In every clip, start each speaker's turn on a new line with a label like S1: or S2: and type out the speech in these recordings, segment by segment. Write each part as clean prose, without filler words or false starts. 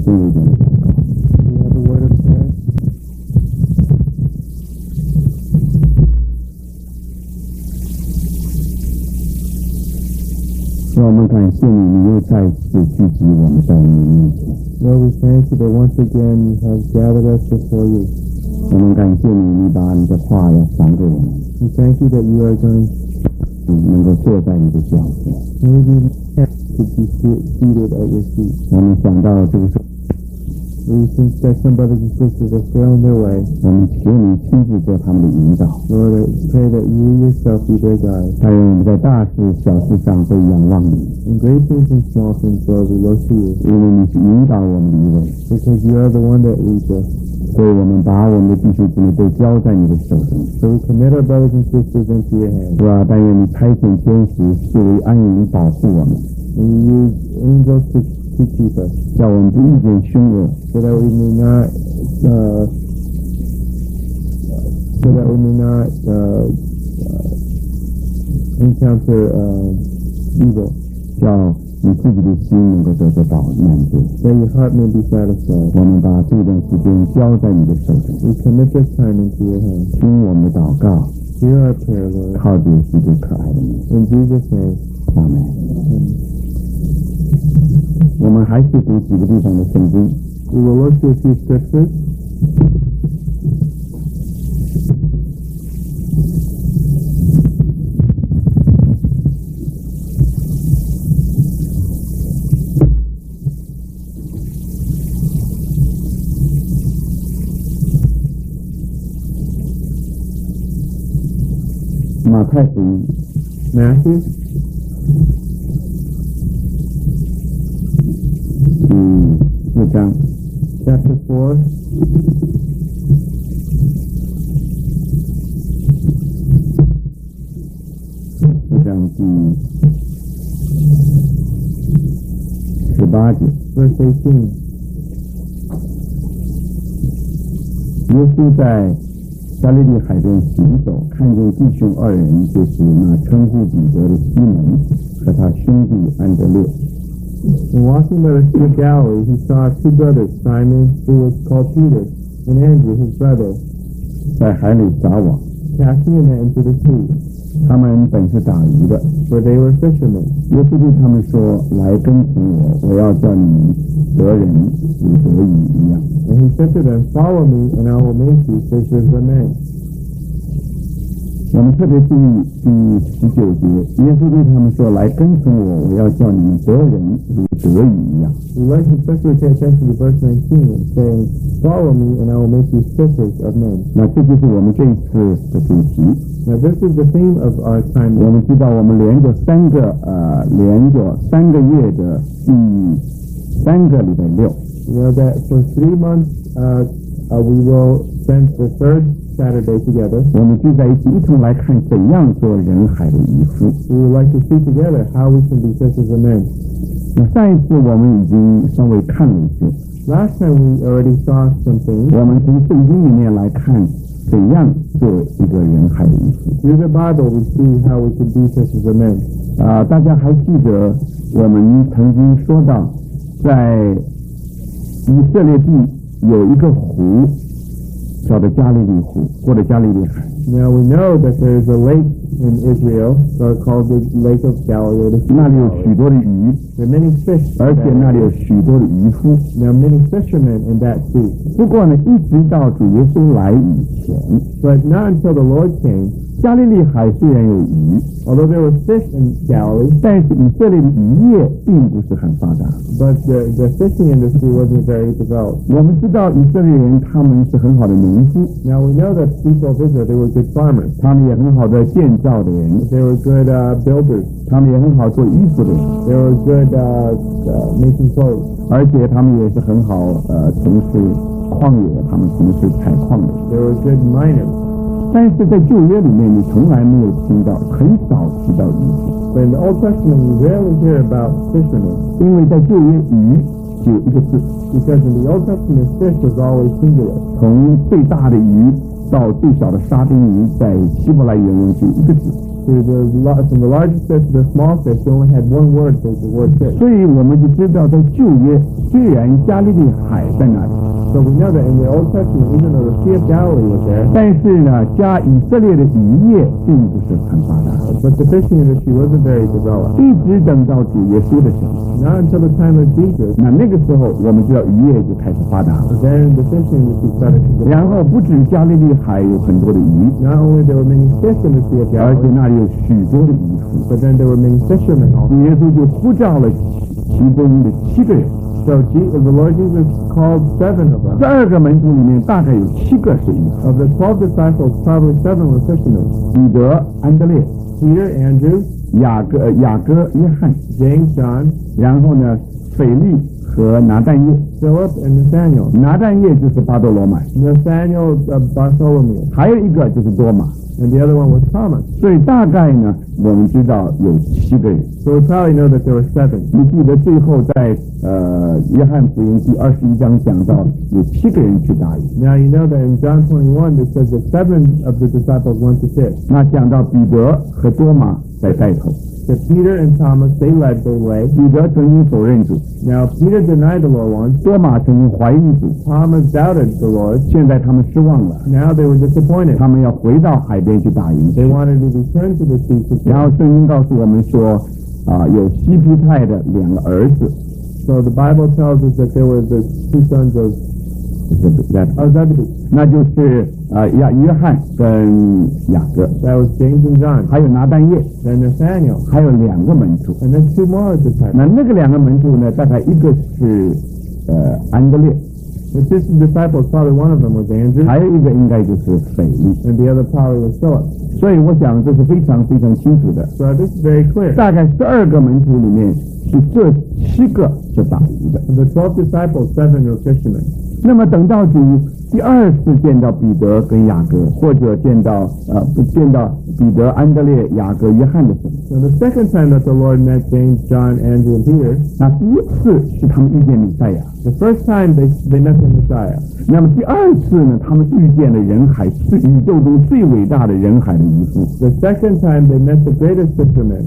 S1: 先有一点祷告。
S2: We have a word of prayer.
S1: 让我们感谢你，你又再次聚集我们在你面前。
S2: Lord, we thank you that once again you have gathered us before you.
S1: 我们感谢你，你把你的话要赏给我们。
S2: We thank you that you are going
S1: 能够坐在你的脚前。
S2: to be seated at your feet.
S1: 我们想到这个时候，
S2: We think that some brothers and sisters are still on their way.
S1: 我们求你亲自做他们的引导。
S2: Lord, I pray that you yourself be their guide.
S1: 但愿我们在大事小事上都仰望你，
S2: In great things and small things, Lord, we look to you.
S1: 因为你是引导我们的一位。
S2: Because you are the one that leads us.
S1: 所以我们把我们的弟兄姊妹都交在你的手中。
S2: So we commit our brothers and sisters into your hands.
S1: 是吧？但愿你差遣天使视为安营保护我们，
S2: And you use angels to keep us.
S1: 叫我们不遇见凶恶，
S2: So that we may not encounter evil.
S1: 叫你自己的心能够得到满足。
S2: That your heart may be satisfied.
S1: 我们把这段时间交在你的手中，
S2: We commit this time into your hands.
S1: 听我们的祷告，
S2: Hear our prayer, Lord.
S1: 靠着基督可爱的名，
S2: In Jesus' name.
S1: 阿门。我们还是读几个地方的圣经。
S2: We will look to a few scriptures.
S1: 马太福音
S2: Matthew
S1: 4章
S2: chapter 4.
S1: 4章第18节，
S2: Verse 18.
S1: 耶稣在加利利海边行走，看见弟兄二人，就是那称呼彼得的西门和他兄弟安德烈。
S2: And walking by the Sea of Galilee, he saw two brothers, Simon, who was called Peter, and Andrew, his brother,
S1: 在海里撒网，
S2: casting a net into the sea,
S1: 他们本是打鱼的。
S2: for they were fishermen.
S1: 耶稣对他们说：“来跟从我，我要叫你们得人如得鱼一样。”
S2: And he said to them, Follow me, and I will make you fishers of men.
S1: 我们特别注意第19节，耶稣对他们说：“来跟从我，我要叫你们得人如得鱼一样。”
S2: We like to especially pay attention to verse 19, saying, Follow me, and I will make you fishers of men.
S1: 那这就是我们这一次的主题。
S2: Now this is the theme of our time.
S1: 我们知道，我们连着3个月的第3个礼拜六，
S2: You know that for 3 months, we will spend the third Saturday together.
S1: 我们聚在一起，一同来看怎样做人海的渔夫。
S2: We would like to see together how we can be fishers of men.
S1: 那上一次我们已经稍微看了一些，
S2: Last time we already saw something.
S1: 我们从圣经里面来看怎样做一个人海的渔夫。
S2: Through the Bible, we see how we can be fishers of men.
S1: 大家还记得我们曾经说到，在以色列地有一个湖，叫做加利利湖或者加利利海。
S2: Now we know that there is a lake in Israel called the Lake of Galilee.
S1: 那里有许多的鱼，
S2: There are many fish.
S1: 而且那里有许多的渔夫。
S2: There are many fishermen in that sea.
S1: 不过呢，一直到主耶稣来以前，
S2: But not until the Lord came.
S1: 加利利海虽然有鱼，
S2: Although there was fish in Galilee,
S1: 但是以色列的渔业并不是很发达。
S2: but the fishing industry wasn't very developed.
S1: 我们知道以色列人他们是很好的农夫，
S2: Now we know that people of Israel, they were good farmers.
S1: 他们也很好的建造的人，
S2: They were good builders.
S1: 他们也很好做衣服的人，
S2: They were good making clothes.
S1: 而且他们也是很好从事矿业，他们从事采矿的。
S2: They were good miners.
S1: 但是在旧约里面，你从来没有听到，很少提到渔夫，
S2: But in the Old Testament, you rarely hear about fishermen.
S1: 因为在旧约鱼只有一个字，
S2: Because in the Old Testament, fish was always singular.
S1: 从最大的鱼到最小的沙丁鱼，在希伯来原文只有一个字。
S2: from the largest fish to the small fish, you only had one word for the word fish.
S1: 所以我们就知道，在旧约虽然加利利海在那里，
S2: So we know that in the Old Testament, even though the Sea of Galilee was there,
S1: 但是呢，以色列的渔业并不是很发达，
S2: but the fishing industry wasn't very developed.
S1: 一直等到主耶稣的时候，
S2: Not until the time of Jesus,
S1: 那个时候我们知道渔业就开始发达了。
S2: then the fishing industry started to develop.
S1: 然后不止加利利海有很多的鱼，
S2: Not only there were many fish in the Sea of
S1: 而且
S2: Galilee,
S1: 那里有许多的渔夫。
S2: but then there were many fishermen also.
S1: 主耶稣就呼召了其中的7个人，
S2: So the Lord Jesus called 7 of them.
S1: 12个门徒里面大概有7个是渔夫，
S2: Of the 12 disciples, probably 7 were fishermen.
S1: 彼得、安德烈、
S2: Peter, Andrew,
S1: 雅各、约翰，
S2: James, John,
S1: 然后呢，腓力和拿但业。
S2: Philip, and Nathaniel.
S1: 拿但业就是巴多罗买，
S2: Nathaniel Bartholomew.
S1: 还有一个就是多马。
S2: And the other one was Thomas.
S1: 所以大概呢，我们知道有7个人。
S2: So we probably know that there were 7.
S1: 你记得最后在约翰福音第21章讲到有7个人去打鱼，
S2: Now you know that in John 21 it says that 7 of the disciples went to fish.
S1: 那讲到彼得和多马在带头，
S2: That Peter and Thomas, they led the way.
S1: 彼得曾经否认主，
S2: Now Peter denied the Lord once.
S1: 多马曾经怀疑主，
S2: Thomas doubted the Lord.
S1: 现在他们失望了，
S2: Now they were disappointed.
S1: 他们要回到海边去打鱼。
S2: They wanted to return to the sea to
S1: 然后
S2: fish.
S1: 圣经告诉我们说，有西庇太的2个儿子，
S2: So the Bible tells us that there were the 2 sons of Zebedee.
S1: 那就是约翰跟雅各，
S2: That was James and John.
S1: 还有拿但业，
S2: Then Nathaniel.
S1: 还有2个门徒。
S2: And then 2 more disciples.
S1: 那个2个门徒呢，大概一个是安德烈，
S2: The 2 disciples, probably one of them was Andrew.
S1: 还有一个应该就是腓力。
S2: And the other probably was Philip.
S1: 所以我想这是非常非常清楚的。
S2: So this is very clear.
S1: 大概12个门徒里面，是这7个是打鱼的。
S2: Of the 12 disciples, 7 were fishermen.
S1: 那么等到主第2次见到彼得跟雅各，或者见到彼得、安德烈、雅各、约翰的时候，
S2: So the second time that the Lord met James, John, Andrew, and Peter,
S1: 那第1次是他们遇见弥赛亚，
S2: the first time they met the Messiah.
S1: 那么第2次呢，他们遇见了宇宙中最伟大的人海的渔夫。
S2: The second time they met the greatest fisherman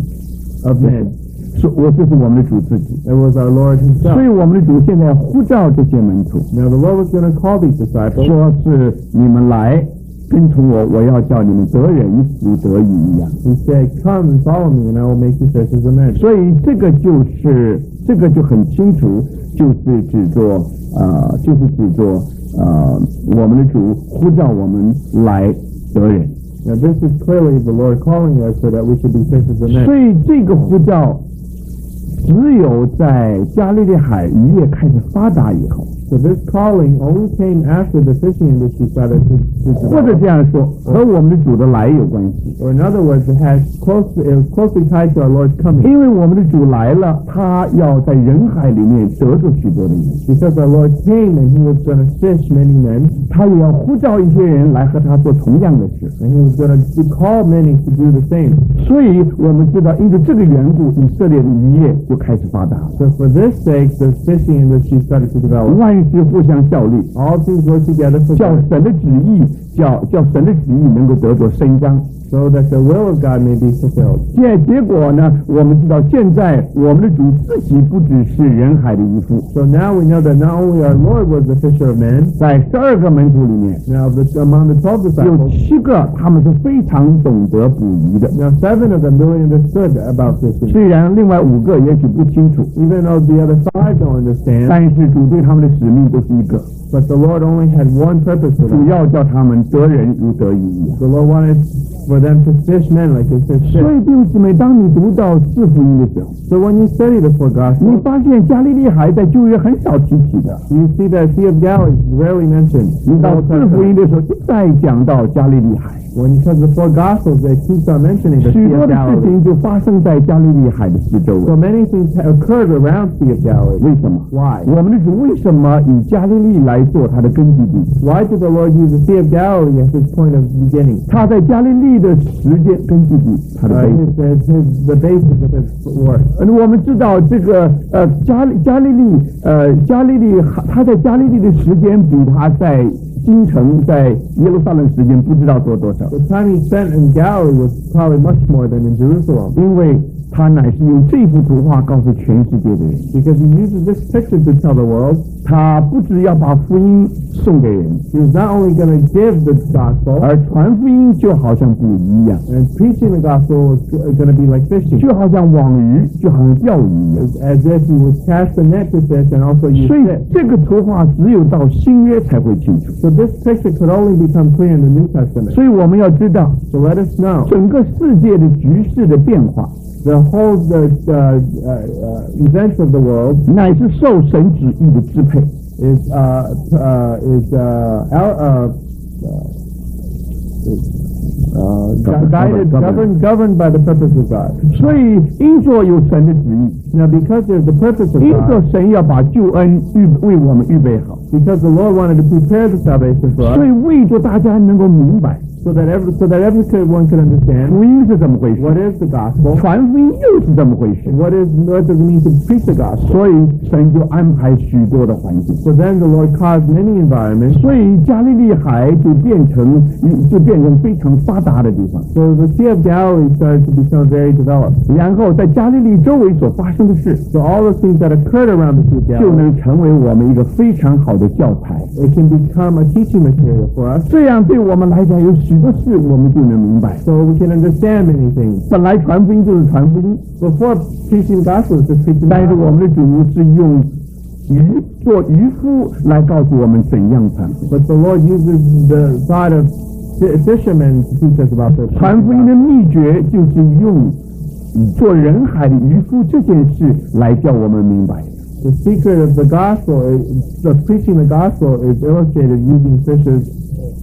S2: of men.
S1: 这是我们的主自己。
S2: It was our Lord
S1: 所
S2: himself.
S1: 以我们的主现在呼召这些门徒，
S2: Now the Lord was going to call these disciples.
S1: 说是你们来跟从我，我要叫你们得人如得鱼一样。
S2: He said, "Come and follow me, and I will make you fishers of men."
S1: 所以这个就很清楚，就是指着我们的主呼召我们来得人。
S2: Now this is clearly the Lord calling us so that we should be fishers of men.
S1: 所以这个呼召只有在加利利海渔业开始发达以后，
S2: So this calling only came after the fishing industry started to
S1: 或者
S2: develop.
S1: 这样说，和我们的主的来有关系。
S2: Or in other words, it was closely tied to our Lord's coming.
S1: 因为我们的主来了，他要在人海里面得着许多的鱼，
S2: Because our Lord came and he was going to fish many men,
S1: 他也要呼召一些人来和他做同样的事。
S2: and he was going to call many to do the same.
S1: 所以我们知道，因着这个缘故，以色列的渔业就开始发达了，
S2: So for this sake, the fishing industry started to develop.
S1: 万事互相效力，
S2: All things work together for
S1: 叫
S2: good,
S1: 神的旨意，叫神的旨意能够得着伸张。
S2: so that the will of God may be fulfilled.
S1: 结果呢，我们知道现在我们的主自己不只是人海的渔夫，
S2: So now we know that not only our Lord was the fisher of men,
S1: 在12个门徒里面，
S2: now among the 12
S1: 有
S2: disciples,
S1: 7个他们是非常懂得捕鱼的。
S2: now 7 of them really understood about fishing.
S1: 虽然另外5个也许不清楚，
S2: Even though the other 5 don't understand,
S1: 但是主对他们的使命都是一个，
S2: but the Lord only had one purpose for
S1: 主
S2: them.
S1: 要叫他们得人如得鱼一样。
S2: The Lord wanted for them to fish men like they fish
S1: 所
S2: fish.
S1: 以弟兄姊妹，当你读到4福音的时候，
S2: So when you study the 4
S1: 你
S2: Gospels,
S1: 发现加利利海在旧约很少提起的，
S2: you see that Sea of Galilee is rarely mentioned.
S1: 你
S2: in the
S1: 到
S2: Old
S1: 4福音
S2: Testament.
S1: 的时候，一再讲到加利利海，
S2: When you come to the 4 Gospels, they keep on mentioning the
S1: 许
S2: Sea
S1: 多
S2: of
S1: 的事
S2: Galilee.
S1: 情就发生在加利利海的四周
S2: So
S1: 围。
S2: many things occurred around Sea of Galilee.
S1: 为什么？
S2: Why?
S1: 我们的主为什么以加利利来做他的根据地？
S2: Why did the Lord use the Sea of Galilee as his point of beginning?
S1: 他在加利利的时间根据地，他的背景。
S2: The basis of his work.
S1: 我们知道这个加利利，他在加利利的时间比他在京城在耶路撒冷时间不知道多少。
S2: The time he spent in Galilee was probably much more than in Jerusalem.
S1: 因为他乃是用这幅图画告诉全世界的人，
S2: Because he uses this picture to tell the world.
S1: 他不只要把福音送给人，
S2: He's not only going to give the gospel,
S1: 而传福音就好像捕鱼一样，
S2: and preaching the gospel is going to be like fishing.
S1: 就好像网鱼，就好像钓鱼一样。
S2: As if he would cast the net to fish and also use
S1: 所以
S2: fish.
S1: 这个图画只有到新约才会清楚。
S2: So this picture could only become clear in the New Testament.
S1: 所以我们要知道，
S2: So let us know
S1: 整个世界的局势的变化，
S2: the whole events of the world
S1: 乃是受神旨意的支配。
S2: is governed by the purpose of God.
S1: 所以因着有神的旨意，
S2: Now, because there's the purpose of
S1: 因着
S2: God,
S1: 神要把救恩为我们预备好，
S2: because the Lord wanted to prepare the salvation for
S1: 所
S2: us,
S1: 以为着大家能够明白
S2: so that everyone could understand
S1: 福音是怎么回事，
S2: what is the gospel,
S1: 传福音又是怎么回事。
S2: what does it mean to preach the gospel.
S1: 所以神就安排许多的环境，
S2: So then the Lord caused many environments.
S1: 所以加利利海就变成非常发达的地方。
S2: So the Sea of Galilee started to become very developed.
S1: 然后在加利利周围所发生的事，
S2: So all the things that occurred around the Sea of
S1: 就
S2: Galilee,
S1: 能成为我们一个非常好的教材。
S2: it can become a teaching material for us.
S1: 这样对我们来讲，有许多事我们就能明白。
S2: So we can understand many things.
S1: 本来传福音就是传福音，
S2: Before preaching the gospel is just preaching the
S1: 但是
S2: gospel.
S1: 我们的主是用做渔夫来告诉我们怎样传福音。
S2: But the Lord uses the God of fishermen to teach us about this.
S1: 传福音的秘诀就是用做人海的渔夫这件事来叫我们明白。
S2: The secret of the gospel, the preaching the gospel, is illustrated using fishers.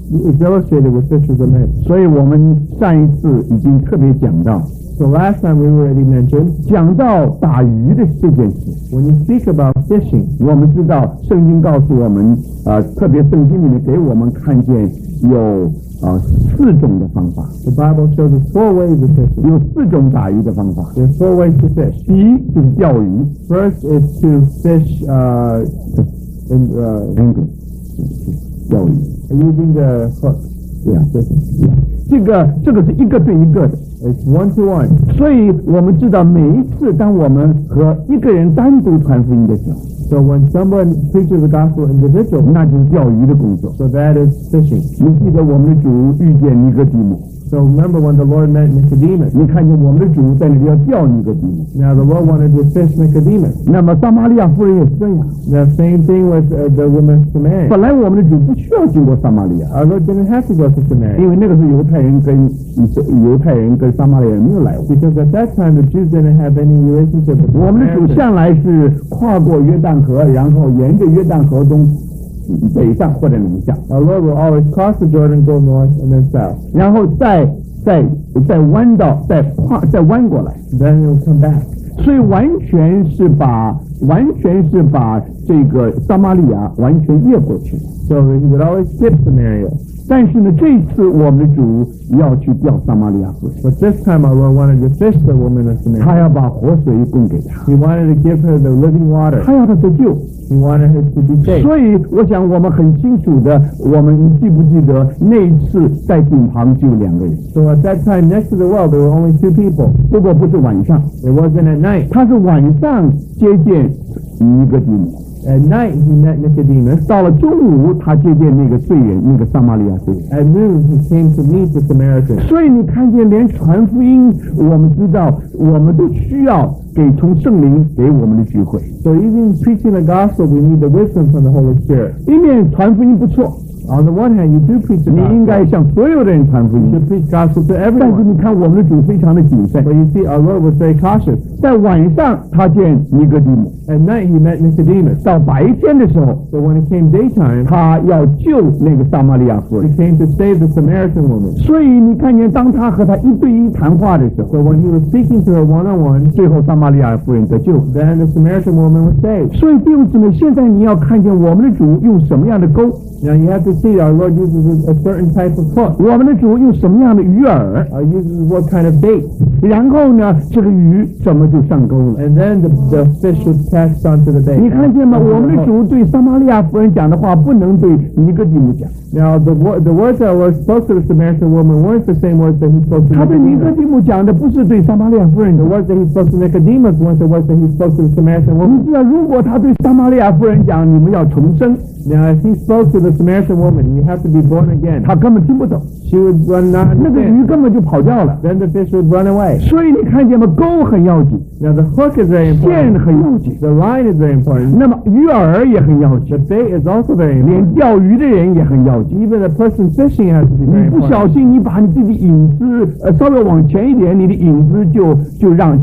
S2: It's illustrated with fishers of men.
S1: 所以我们上一次已经特别讲到，
S2: So last time we already mentioned,
S1: 讲到打鱼的这件事。
S2: when you speak about fishing,
S1: 我们知道圣经告诉我们，特别圣经里面给我们看见有4种的方法，
S2: the Bible shows us 4 ways of fishing.
S1: 有4种打鱼的方法。
S2: There's 4 ways to fish.
S1: 第一就是钓鱼
S2: First is to fish
S1: 钓鱼，
S2: using the hook.
S1: 对呀，这个是一个对一个的。
S2: It's 1-to-1.
S1: 所以我们知道每一次当我们和一个人单独传福音的时候，
S2: So when someone preaches the gospel individually,
S1: 那就是钓鱼的工作。
S2: so that is fishing.
S1: 你记得我们的主遇见尼哥底母，
S2: So remember when the Lord met Nicodemus.
S1: 你看见我们的主在那里要钓尼哥底母。
S2: Now the Lord wanted to fish Nicodemus.
S1: 那么撒玛利亚妇人也是这样，
S2: The same thing with the woman of Samaria.
S1: 本来我们的主不需要经过撒玛利亚，
S2: Our Lord didn't have to go to Samaria
S1: 因为那个时候犹太人跟撒玛利亚人没有来往。
S2: because at that time the Jews didn't have any relationship with
S1: 我们的主
S2: Samaritans.
S1: 向来是跨过约旦河，然后沿着约旦河东北上或者南下，
S2: Our Lord will always cross the Jordan, go north and then south.
S1: 然后再弯过来，
S2: Then it will come back.
S1: 所以完全是把这个撒玛利亚完全越过去。
S2: So he would always skip Samaria.
S1: 但是呢，这一次我们的主要去钓撒玛利亚妇人，
S2: But this time our Lord wanted to fish the woman of
S1: 他
S2: Samaria.
S1: 要把活水供给她，
S2: He wanted to give her the living water.
S1: 他要她得救。
S2: He wanted her to be saved.
S1: 所以我想我们很清楚的，我们记不记得那一次在井旁就2个人，
S2: So at that time next to the well there were only 2 people.
S1: 不过不是晚上，
S2: It wasn't at night.
S1: 他是晚上接见尼哥底母，
S2: At night he met Nicodemus.
S1: 到了中午他接见那个罪人，那个撒玛利亚罪人。
S2: At noon he came to meet the Samaritan.
S1: 所以你看见连传福音，我们知道我们都需要从圣灵给我们的聚会。
S2: So even preaching the gospel, we need the wisdom from the Holy Spirit.
S1: 一面传福音不错，
S2: On the one hand, you do preach the
S1: 你应
S2: gospel.
S1: 该向所有的人传福
S2: You
S1: 音。
S2: should preach gospel to
S1: 但是
S2: everyone.
S1: 你看我们的主非常的谨慎，
S2: But you see, our Lord was very cautious.
S1: 在晚上他见尼哥底母，
S2: At night he met Nicodemus.
S1: 到白天的时候
S2: So when it came daytime,
S1: 他要救那个撒玛利亚妇
S2: he
S1: 人。
S2: came to save the Samaritan woman.
S1: 所以你看见当他和他1对1谈话的时候，
S2: So when he was speaking to her one-on-one,
S1: 最后撒玛利亚妇人得救。
S2: then the Samaritan woman was saved.
S1: 所以弟兄姊妹，现在你要看见我们的主用什么样的钩，
S2: Now you have to see our Lord uses a certain type of hook.
S1: 我们的主用什么样的鱼饵，
S2: Uses what kind of bait.
S1: 然后呢，这个鱼怎么就上钩了？
S2: And then the fish would cast onto the bait.
S1: 你看见吗？我们的主对撒玛利亚妇人讲的话，不能对尼哥底母讲。
S2: Now, the words that were spoke to the Samaritan woman weren't the same words that he spoke to
S1: 他对尼哥
S2: Nicodemus.
S1: 底母讲的不是对撒玛利亚妇人
S2: The
S1: 的。
S2: words that he spoke to Nicodemus weren't the words that he spoke to the Samaritan
S1: 你
S2: woman.
S1: 知道，如果他对撒玛利亚妇人讲你们要重生，
S2: Now, if he spoke to the Samaritan woman, you have to be born again,
S1: 他根本听不懂，
S2: she would not
S1: 那个
S2: understand.
S1: 鱼根本就跑掉了。
S2: Then the fish would run away.
S1: 所以你看见吗？钩很要紧，
S2: Now, the hook is very
S1: 线
S2: important.
S1: 很要紧，
S2: The line is very important.
S1: 那么鱼饵也很要紧，
S2: The bait is also very
S1: 连
S2: important.
S1: 钓鱼的人也很要紧。
S2: Even the person fishing has to be
S1: 你
S2: very
S1: 不小
S2: important.
S1: 心，你把你自己影子稍微往前一点，你的影子就让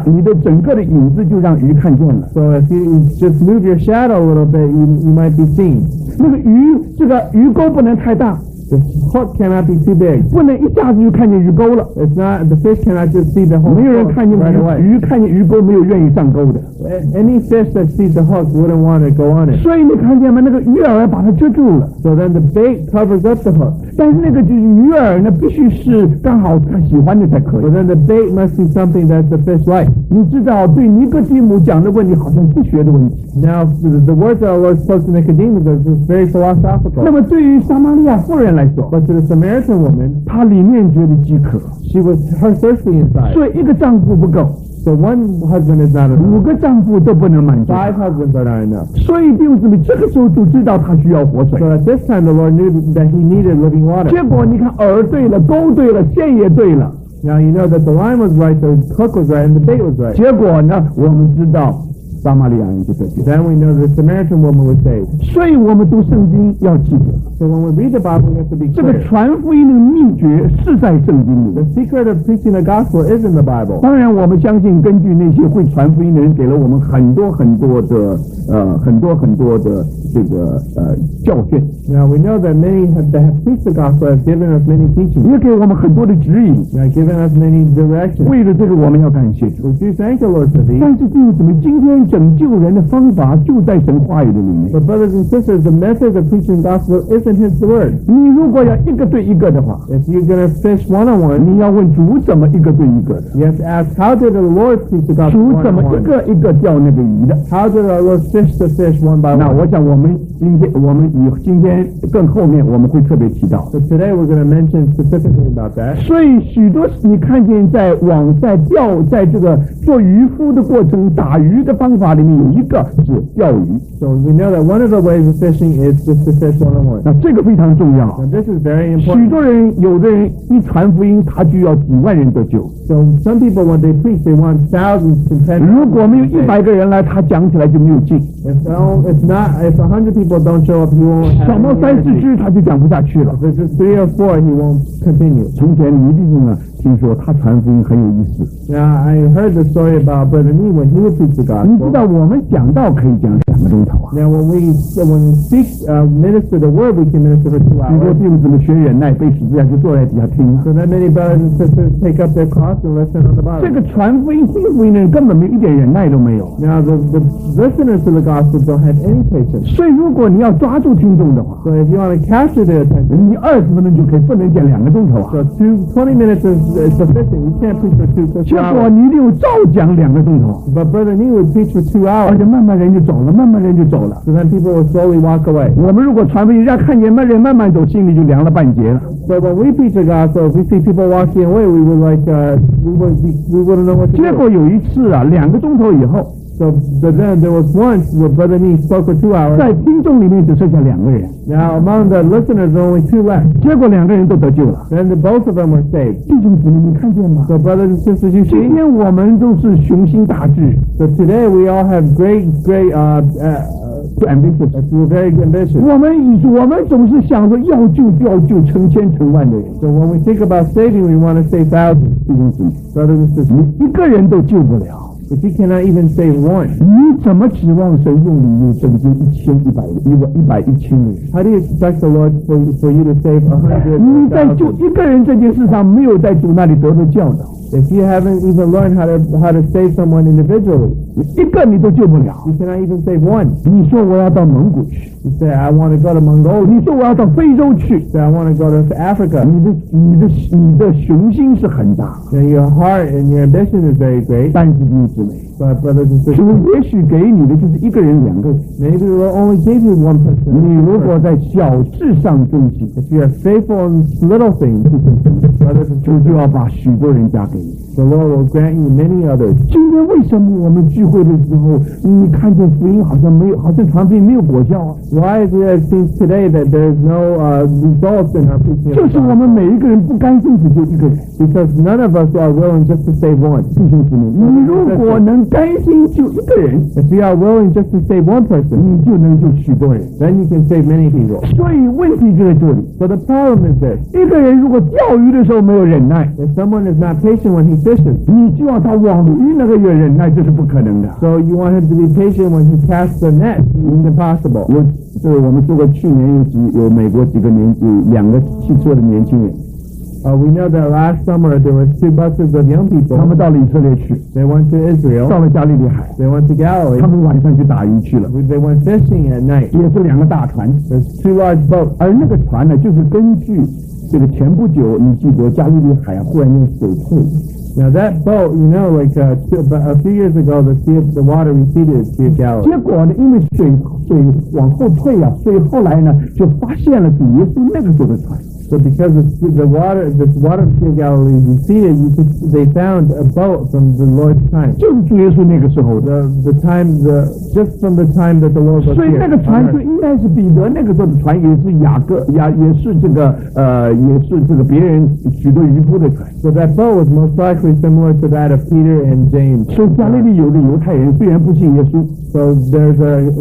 S1: 你的整个的影子就让鱼看见了。
S2: So if you just move your shadow a little bit, you might be seen.
S1: 那个这个鱼钩不能太大，
S2: The hook cannot be too big.
S1: 不能一下子就看见鱼钩了。
S2: It's not, the fish cannot just see the whole
S1: 没有人
S2: hook
S1: 看见
S2: right away.
S1: 鱼看见鱼钩没有愿意上钩的。
S2: Any fish that sees the hook wouldn't want to go on it.
S1: 所以你看见吗？那个鱼饵把它遮住了。
S2: So then the bait covers up the hook.
S1: 但是那个就是鱼饵呢，必须是刚好他喜欢的才可以
S2: So。then the bait must be something that the fish like.
S1: 你知道，对尼哥底母讲的问题好像不学的问题。
S2: Now, the words that were spoken to Nicodemus is very
S1: 那
S2: philosophical.
S1: 么对于撒玛利亚妇人来说，
S2: But to the Samaritan woman,
S1: 她里面觉得饥渴，
S2: she was her thirsty inside.
S1: 所以一个丈夫不够
S2: So one husband is not enough.
S1: ，5个丈夫都不能满足她。
S2: 5 husbands are not enough.
S1: 所以弟兄姊妹，这个时候就知道她需要活水
S2: So。at this time, the Lord knew that he needed living water.
S1: 结果你看，饵对了，钩对了，线也对了。
S2: Now you know that the line was right, the hook was right, and the bait was right.
S1: 结果呢，我们知道撒玛利亚人就得救。
S2: Then we know the Samaritan woman was saved.
S1: 所以我们读圣经要记得，
S2: So when we read the Bible, we have to be
S1: 这个
S2: clear.
S1: 传福音的秘诀是在圣经里
S2: The
S1: 面。
S2: secret of preaching the gospel is in the Bible.
S1: 当然，我们相信，根据那些会传福音的人，给了我们很多的这个教训，
S2: Now we know that many that have preached the gospel have given us many teachings.
S1: 也给我们很多的指引。
S2: They have given us many directions.
S1: 为了这个，我们要感谢主。
S2: We do thank the Lord for these.
S1: 但是弟兄姊妹，今天拯救人的方法就在神话语的里面。
S2: But brothers and sisters, the method of preaching the gospel isn't His word.
S1: 你如果要一个对一个的话，
S2: If you're going to fish one-on-one,
S1: 你要问主怎么一个对一个的，
S2: you have to ask, how did the Lord preach the gospel
S1: 主怎么一
S2: one-on-one?
S1: 个一个钓那个鱼的。
S2: How did our Lord fish the fish one by
S1: 那
S2: one?
S1: 我想我们今天更后面我们会特别提到。
S2: So today we're going to mention specifically about that.
S1: 所以许多你看见在这个做渔夫的过程打鱼的方法里面有一个是钓鱼，
S2: So we know that one of the ways of fishing is just to fish one-on-one.
S1: 那这个非常重要。
S2: Now this is very
S1: 许
S2: important.
S1: 多人有的人一传福音，他就要几万人得救。
S2: So some people, when they preach, they want thousands to 10,000.
S1: 如果没有100个人来，他讲起来就没有劲。
S2: If 100 people don't show up, he won't
S1: 少
S2: have
S1: 冒
S2: any
S1: 3、4
S2: energy.
S1: 只，他就讲不下去了。
S2: If it's just 3 or 4, he won't continue.
S1: 从前黎弟兄呢，听说他传福音很有意思。
S2: Now I heard the story about Brother Nee when he would preach the
S1: 你知
S2: gospel.
S1: 道我们讲道可以讲2个钟头啊。
S2: Now when we speak, minister the word, we can minister for 2
S1: 许多
S2: hours.
S1: 弟兄姊妹学忍耐，背十字架就坐在底下听啊。
S2: So then many brothers and sisters take up their cross and listen on the
S1: 这
S2: Bible.
S1: 个传福音、听福音的人根本没有一点忍耐都没有。
S2: Now the listeners to the gospel don't have any patience.
S1: 所以如果你要抓住听众的话，
S2: So if you want to capture their attention,
S1: 你20分钟就可以，不能讲2个钟头啊。
S2: so 20 minutes is sufficient. You can't preach for 2
S1: 结果
S2: hours.
S1: 你一定照讲2个钟头，
S2: But Brother Nee would preach for 2
S1: 而
S2: hours.
S1: 且慢慢人就走了，慢慢人就走了。
S2: So then people will slowly walk away.
S1: 我们如果传福音，让看见人慢慢走，心里就凉了半截了。
S2: So when we preach the gospel, if we see people walking away, we would we wouldn't know what to
S1: 结
S2: do.
S1: 果有一次啊，2个钟头以后，
S2: So then there was once where Brother Nee spoke for 2 hours.
S1: 在听众里面只剩下2个人，
S2: Now among the listeners, there are only 2 left.
S1: 结果2个人都得救了。
S2: Then both of them were saved.
S1: 弟兄姊妹，你看见吗？
S2: So brothers and sisters, you
S1: 今
S2: see.
S1: 天我们都是雄心大志
S2: So today we all have great，ambitious。 we're very ambitious.
S1: 我们总是想着要救就要救成千成万的人，
S2: So when we think about saving, we want to save thousands.
S1: 弟兄姊妹，
S2: Brothers and sisters,
S1: 你一个人都救不了，
S2: but you cannot even save one.
S1: 你怎么指望神用你拯救1100个人？
S2: How do you expect the Lord for you to save 100,000?
S1: 你在救一个人这件事上没有在主那里得到教导，
S2: If you haven't even learned how to save someone individually,
S1: 一个你都救不了。
S2: You cannot even save one.
S1: 你说我要到蒙古去，
S2: You say, I want to go to Mongolia.
S1: 你说我要到非洲去，
S2: You say, I want to go to Africa.
S1: 你的雄心是很大，
S2: Now, your heart and your ambition is very great.
S1: 但是弟兄姊妹，
S2: But brothers and
S1: 主
S2: sisters,
S1: 也许给你的就是一个人、两个人。
S2: maybe we'll only give you one person.
S1: 你如果在小事上忠心，
S2: If you are faithful in little things, brothers and
S1: 主
S2: sisters,
S1: 就要把许多人加给你。
S2: the Lord will grant you many others.
S1: 今天为什么我们聚会的时候，你看见福音好像传福音没有果效啊？
S2: Why is it seems today that there is no results in our preaching?
S1: 就是我们每一个人不甘心只救一个人。
S2: Because none of us are willing just to save one.
S1: 弟兄姊妹，你如果能甘心救一个人，
S2: If you are willing just to save one person,
S1: 你就能救许多人。
S2: then you can save many people.
S1: 所以问题就在这里。
S2: So the problem is this.
S1: 一个人如果钓鱼的时候没有忍耐，
S2: If someone is not patient when he fishes,
S1: 你就要他网鱼那个月忍耐，这是不可能的。
S2: so you want him to be patient when he casts the net. It's impossible.
S1: 我们做过去年有美国几个两个汽车的年轻人，
S2: We know that last summer there were 2 buses of young
S1: 他们
S2: people.
S1: 到了以色列去，
S2: They went to
S1: 到
S2: Israel.
S1: 了加利利海，
S2: They went to
S1: 他
S2: Galilee.
S1: 们晚上去打鱼去了，
S2: They went fishing at night.
S1: 也是两个大船，
S2: There's 2 large boats.
S1: 而那个船呢，就是根据这个前不久你记得加利利海忽然间水退，
S2: Now that boat, you know, like a few years ago, the water receded to Galilee.
S1: 结果呢，因为水往后退啊，所以后来呢就发现了主耶稣那个时候的船。
S2: So because the water of Galilee receded, they found a boat from the Lord's time.
S1: 就是主耶稣那个时候的，
S2: Just from the time that the Lord was
S1: 所以
S2: here.
S1: 那个船就应该是彼得那个时候的船，也是也是这个别人许多渔夫的船。
S2: So that boat was most likely similar to that of Peter and James.
S1: 所以加利利有个犹太人，虽然不信耶稣，
S2: So there's a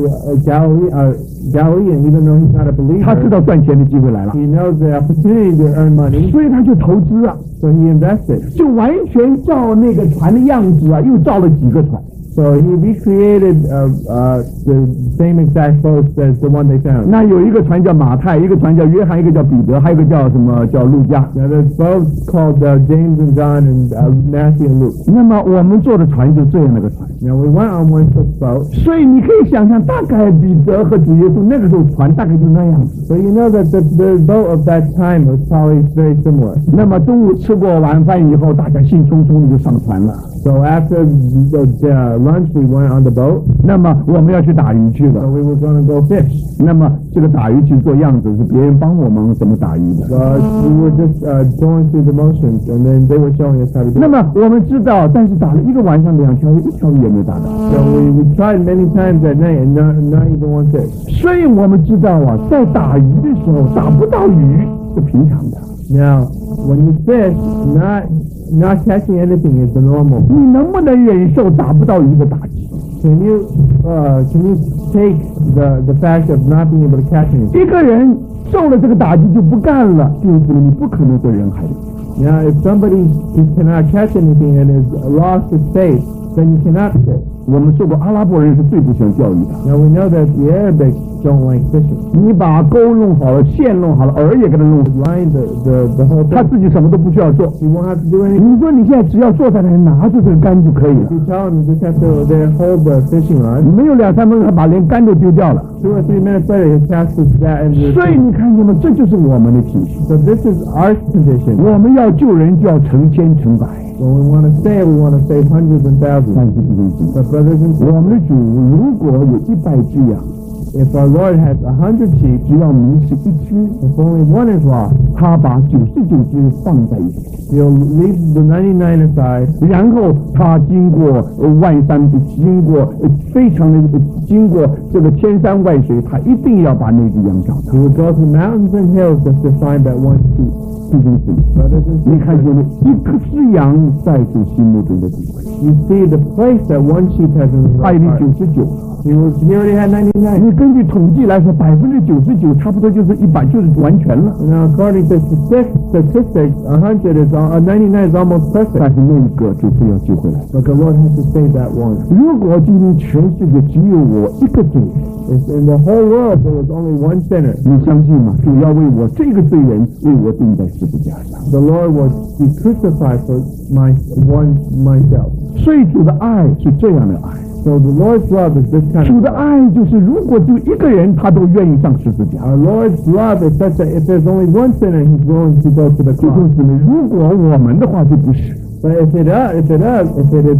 S2: Galilean, even though he's not a
S1: 他知
S2: believer,
S1: 道赚钱的机会来了，
S2: he knows the opportunity to earn money,
S1: 所以他就投资啊，
S2: so he invested.
S1: 就完全照那个船的样子啊，又造了几个船。
S2: So he recreated the same exact boats as the one they found.
S1: 那有一个船叫马太，一个船叫约翰，一个叫彼得，还有一个叫什么叫路加。
S2: Now there's boats called James and John and Matthew and Luke.
S1: 那么我们坐的船就是这样的一个船，
S2: Now we went on one such boat.
S1: 所以你可以想象，大概彼得和主耶稣那个时候船大概就那样子。
S2: So you know that the boat of that time was probably very similar.
S1: 那么中午吃过晚饭以后，大家兴冲冲的就上船了。
S2: So after the lunch, we went on the boat.
S1: 那么我们要去打鱼去
S2: So
S1: 了。
S2: we were going to go fish.
S1: 那么这个打鱼去做样子是别人帮我们怎么打鱼的。
S2: We were just going through the motions, and then they were showing us how to do
S1: 那
S2: it.
S1: 么我们知道，但是打了一个晚上2条鱼，1条鱼也没打到。
S2: So we tried many times at night, and not even one fish.
S1: 所以我们知道啊，在打鱼的时候打不到鱼是平常的。
S2: Now, when you fish, not catching anything is the normal.
S1: 你能不能忍受打不到鱼的打击？
S2: Can you take the fact of not being able to catch anything?
S1: 一个人受了这个打击就不干了，就是你不可能做人海的。
S2: Now, if somebody cannot catch anything and has lost his faith, then you cannot fish.
S1: 我们说过，阿拉伯人是最不喜欢钓鱼的。
S2: Now, we know that the Arabics don't like fishing.
S1: 你把钩弄好了，线弄好了，饵也给他弄好，
S2: Line the whole
S1: 他
S2: thing.
S1: 自己什么都不需要做。
S2: You won't have to do anything.
S1: 你说你现在只要坐在那里拿着这个竿就可以了，
S2: You tell them you just have to hold the fishing rod.
S1: 没有2-3分钟，他把连竿都丢掉了。
S2: 2 or 3 minutes later, he casts that into the
S1: 所以
S2: sea.
S1: 你看见吗？这就是我们的体系。
S2: So this is our condition.
S1: 我们要救人，就要成千成百。
S2: When we want to save hundreds and
S1: 但
S2: thousands.
S1: 是弟兄姊妹，
S2: But brothers and
S1: 我
S2: sisters,
S1: 们的主如果有100只羊，
S2: if our Lord has 100 sheep,
S1: 只要迷失1只，
S2: if only one is lost,
S1: 他把99只放在一起，
S2: he'll leave the 99 aside.
S1: 然后他经过万山，经过非常的经过这个千山万水，他一定要把那只羊找到。
S2: He will go through mountains and hills just to find that one sheep.
S1: 弟兄姊妹，
S2: Brothers and
S1: 你看
S2: sisters,
S1: 见没？一只羊在主心目中的地位，
S2: you see the place that one sheep has in his
S1: 他已经
S2: heart.
S1: 99了。
S2: He already had 99.
S1: 你根据统计来说，99%差不多就是100，就是完全了。
S2: Now, according to statistics, 99 is almost
S1: 但
S2: perfect.
S1: 是那一个就是要救回来。
S2: But the Lord has to save that one.
S1: 如果今天全世界只有我一个罪人，
S2: If in the whole world there was only one sinner,
S1: 你相信吗？主要为我这个罪人为我钉在十字架上。
S2: the Lord would be crucified for myself.
S1: 所以主的爱是这样的爱，
S2: So the Lord's love is this kind
S1: 主
S2: of
S1: 的
S2: love.
S1: 爱就是，如果只有一个人，他都愿意上十字架。
S2: Our Lord's love is such that if there's only one sinner, He's willing to go to the
S1: 弟兄
S2: cross.
S1: 姊妹，如果我们的话就不是，
S2: But if it is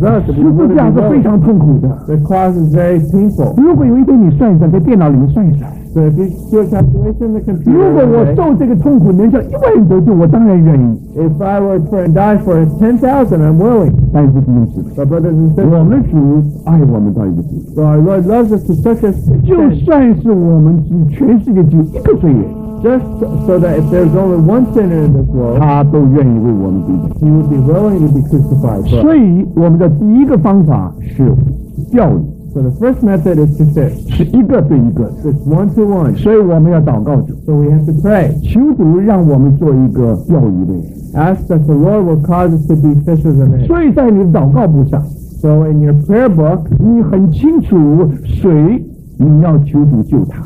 S2: us, if
S1: 十
S2: we
S1: 字
S2: wouldn't
S1: 架
S2: be
S1: 是非
S2: willing,
S1: 常痛苦的。
S2: the cross is very painful.
S1: 如果有一天你算一算，在电脑里面算一算，
S2: So if you do a calculation in the
S1: 如
S2: computer,
S1: 果我
S2: okay,
S1: 受这个痛苦能叫1万人得救，我当然愿意。
S2: if I were to die for 10,000, I'm willing.
S1: 但是弟兄姊妹，
S2: But brothers and
S1: 我
S2: sisters,
S1: 们的主爱我们到一个地步，
S2: so our Lord loves us to such a
S1: 就
S2: extent,
S1: 算是我们全世界只有一个罪人，
S2: just so that if there's only one sinner in this world,
S1: 他都愿意为我们背负。
S2: He would be willing to be crucified for us.
S1: 所以我们的第一个方法是教育，
S2: So the first method is to fish.
S1: 是一个对一个的。
S2: It's 1-to-1.
S1: 所以我们要祷告主，
S2: So we have to pray.
S1: 求主让我们做一个钓鱼的人。
S2: Ask that the Lord will cause us to be fishers of men.
S1: 所以在你的祷告簿上，
S2: So in your prayer book,
S1: 你很清楚谁你要求主救他，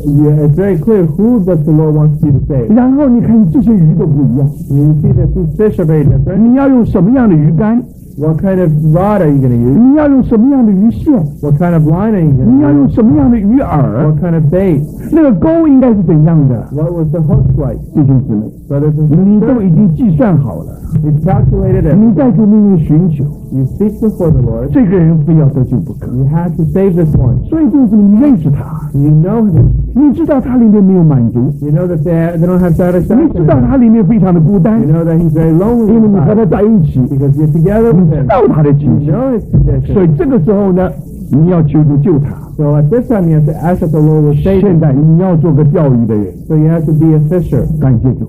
S2: it's very clear who does the Lord wants you to save.
S1: 然后你看这些鱼都不一样，
S2: You see that these fish are very different.
S1: 你要用什么样的鱼竿，
S2: What kind of rod are you going to use?
S1: 你要用什么样的鱼线，
S2: What kind of line are you
S1: 你要
S2: going
S1: 用
S2: to use?
S1: 什么样的鱼饵，
S2: What kind of bait?
S1: 那个钩应该是怎样的，
S2: What was the hook like?
S1: 弟兄姊妹，
S2: Brothers and
S1: 你都
S2: sisters,
S1: 已经计算好了，
S2: you've calculated it.
S1: 你在主面前寻求，
S2: You seek before the Lord.
S1: 这个人非要得救不可。
S2: You have to save this one.
S1: 所以弟兄姊妹，你认识他，
S2: You know him.
S1: 你知道他里面没有满足，
S2: You know that they don't have
S1: 你
S2: satisfaction.
S1: 知道他里面非常的孤单，
S2: You know that he's very lonely
S1: 因为你和
S2: inside
S1: 他在一起，
S2: because you're together
S1: 你
S2: with
S1: 知
S2: him.
S1: 道他的情
S2: You
S1: 形，
S2: know his condition.
S1: 所以这个时候呢，你要求主救他。
S2: So at this time, you have to ask that the Lord will save
S1: 现
S2: him.
S1: 在你要做个钓鱼的人，
S2: So you have to be a fisher.
S1: 感谢主，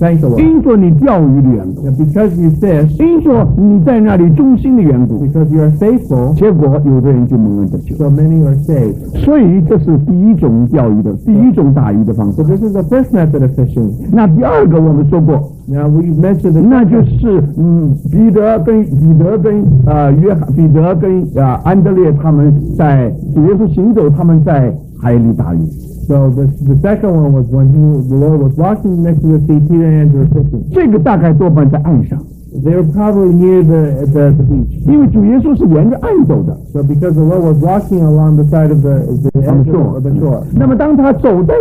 S2: Thank the Lord.
S1: 因做你钓鱼的缘故，
S2: And because you fish,
S1: 因做你在那里忠心的缘故，
S2: because you are faithful,
S1: 结果有的人就蒙恩得救。
S2: so many are saved.
S1: 所以这是第一种钓鱼的第一种打鱼的方
S2: So
S1: 法。
S2: this is the first method of fishing.
S1: 那第二个我们说过，
S2: Now we mentioned the
S1: 那就是彼得跟安德烈他们在主耶稣行走，他们在海里打鱼。
S2: So the second one was when the Lord was walking next to the sea, Peter and Andrew were fishing.
S1: 这个大概多半在岸上，
S2: They were probably near the beach.
S1: 因为主耶稣是沿着岸走的。
S2: So because the Lord was walking along the side of the edge of the shore.
S1: 那么当他走在